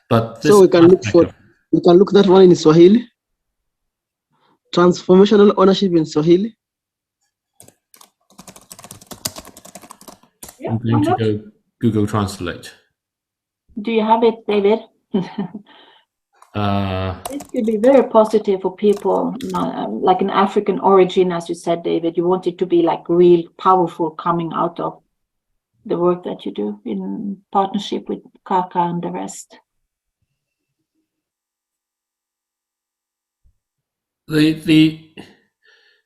But this So we can look that one in Swahili. Transformational ownership in Swahili. Yeah, I'm going to go Google Translate. do you have it, David? It could be very positive for people, like an African origin, as you said, David. You want it to be like real powerful coming out of the work that you do in partnership with Kaka and the rest.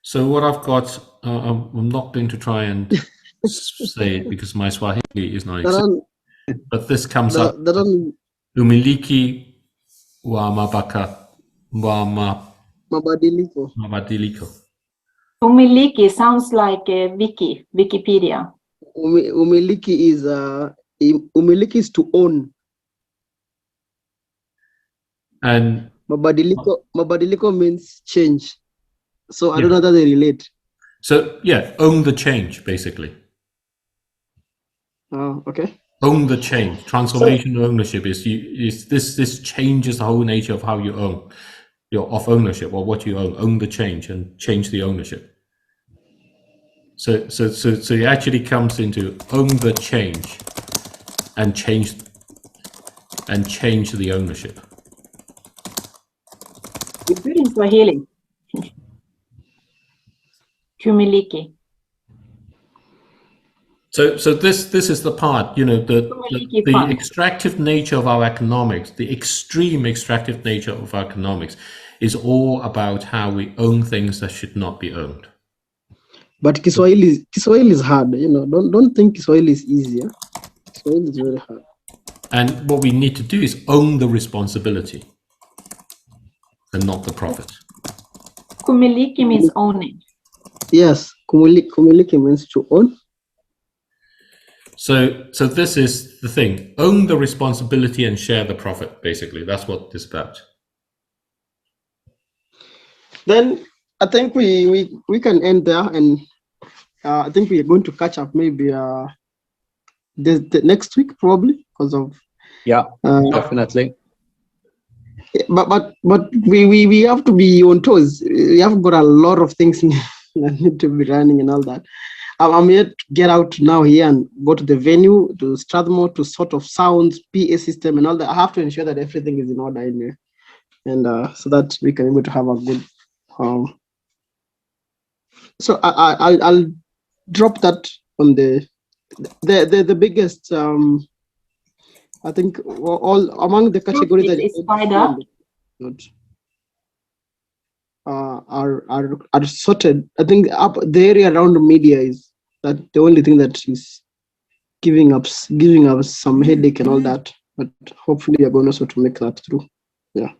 So what I've got, I'm not going to try and say it because my Swahili is not existent, but this comes up. Umiliki wa mabadiliko. Umiliki sounds like Wikipedia. Umiliki is to own. And Mabadiliko means change. So I don't know that they relate. So yeah, own the change basically. Oh, okay. Own the change. Transformation ownership is this changes the whole nature of how you own, of ownership or what you own. Own the change and change the ownership. So it actually comes into own the change and change the ownership. You're good in Swahili. Kumiliki. So this is the part, you know, the fund. extractive nature of our economics, the extreme extractive nature of our economics, is all about how we own things that should not be owned. But Kiswahili is hard, you know. Don't think Kiswahili is easier. Kiswahili is very hard. And what we need to do is own the responsibility and not the profit. Kumiliki means owning. Yes, kumiliki means to own. So this is the thing: own the responsibility and share the profit. Basically, that's what this is about. Then I think we can end there, and I think we are going to catch up maybe the next week probably because of definitely. But we have to be on toes. We have got a lot of things that need to be running and all that. I'm yet to get out now here and go to the venue, to Strathmore, to sort of sounds, PA system and all that. I have to ensure that everything is in order in there, and so that we can be able to have a good. So I'll drop that on the biggest. I think all among the categories that are sorted. I think up the area around the media is that the only thing that is giving us some headache and all that. But hopefully, you're going also to make that through. Yeah.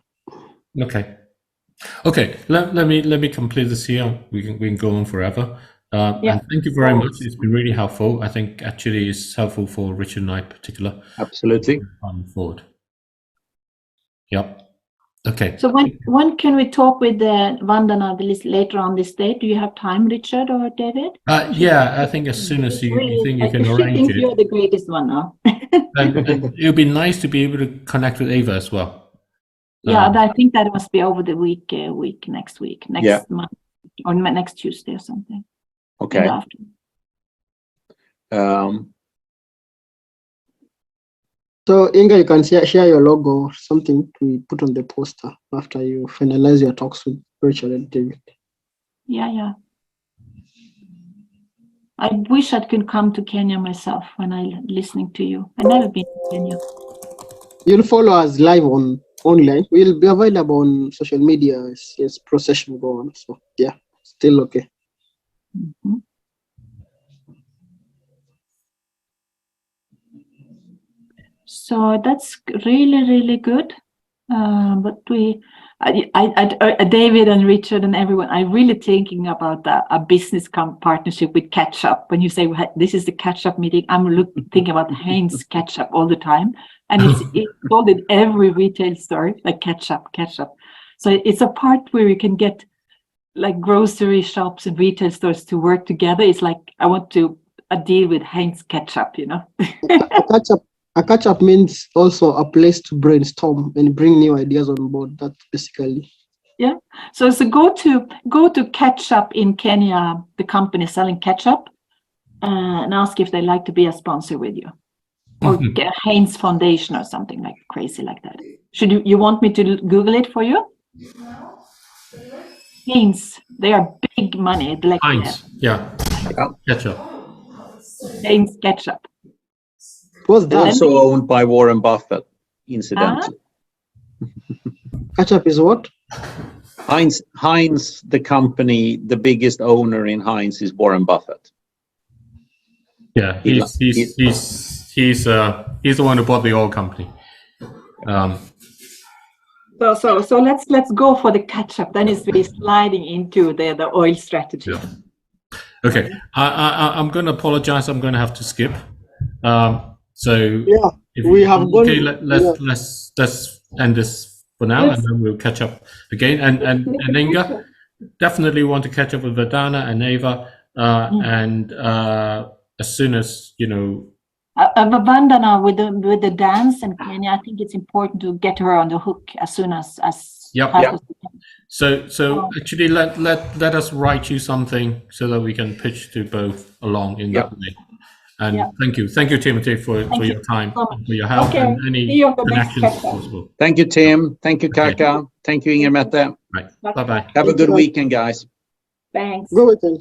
Okay. Let me complete this here. We can go on forever. And thank you very much. It's been really helpful. I think actually it's helpful for Richard and I in particular. Absolutely. Forward. Yep. Okay. So when can we talk with Vandana later on this day? Do you have time, Richard or David? Yeah, I think as soon as you think you can arrange it. You're the greatest one now. and it would be nice to be able to connect with Ava as well. Yeah, I think that must be over the next month, or next Tuesday or something. Okay. So Inga, you can share your logo or something to put on the poster after you finalize your talks with Rachel and David. Yeah. I wish I could come to Kenya myself when I'm listening to you. I've never been to Kenya. You'll follow us live online. We'll be available on social media as procession go on. So yeah, still okay. Mm-hmm. So that's really, really good. But David and Richard and everyone, I'm really thinking about a business partnership with Ketchup. When you say this is the Ketchup meeting, I'm thinking about Heinz Ketchup all the time. And it's sold in every retail store, like ketchup. So it's a part where you can get like grocery shops and retail stores to work together. It's like I want to deal with Heinz Ketchup, you know. A catch-up means also a place to brainstorm and bring new ideas on board. That's basically. Yeah. So go to Ketchup in Kenya, the company selling ketchup, and ask if they'd like to be a sponsor with you, or get Heinz Foundation or something like crazy like that. Should you want me to Google it for you? Heinz, they are big money. Like Heinz, yeah. Ketchup. Heinz Ketchup. What's that? Also owned by Warren Buffett, incidentally. Ketchup is what? Heinz, the company, the biggest owner in Heinz is Warren Buffett. Yeah, he's the one who bought the oil company. So let's go for the catch-up. Then it's really sliding into the oil strategy. Yeah. Okay, I'm going to apologize. I'm going to have to skip. So yeah, we have okay. Let's end this for now, and then we'll catch up again. And Inga, definitely want to catch up with Vandana and Ava, and as soon as you know. Vandana with the dance in Kenya, I think it's important to get her on the hook as soon as. Yep. So actually, let us write you something so that we can pitch to both along in that way. And Yeah. thank you, Timothy, for Thank you your time, so much. and for your help, Okay. and See any you on the next connections Kaka. possible. Thank you, Tim. Thank you, Okay. Kaka. Thank you, Inger Mette. Right. Bye bye. Have a Thank good you. weekend, guys. Thanks. Go weekend.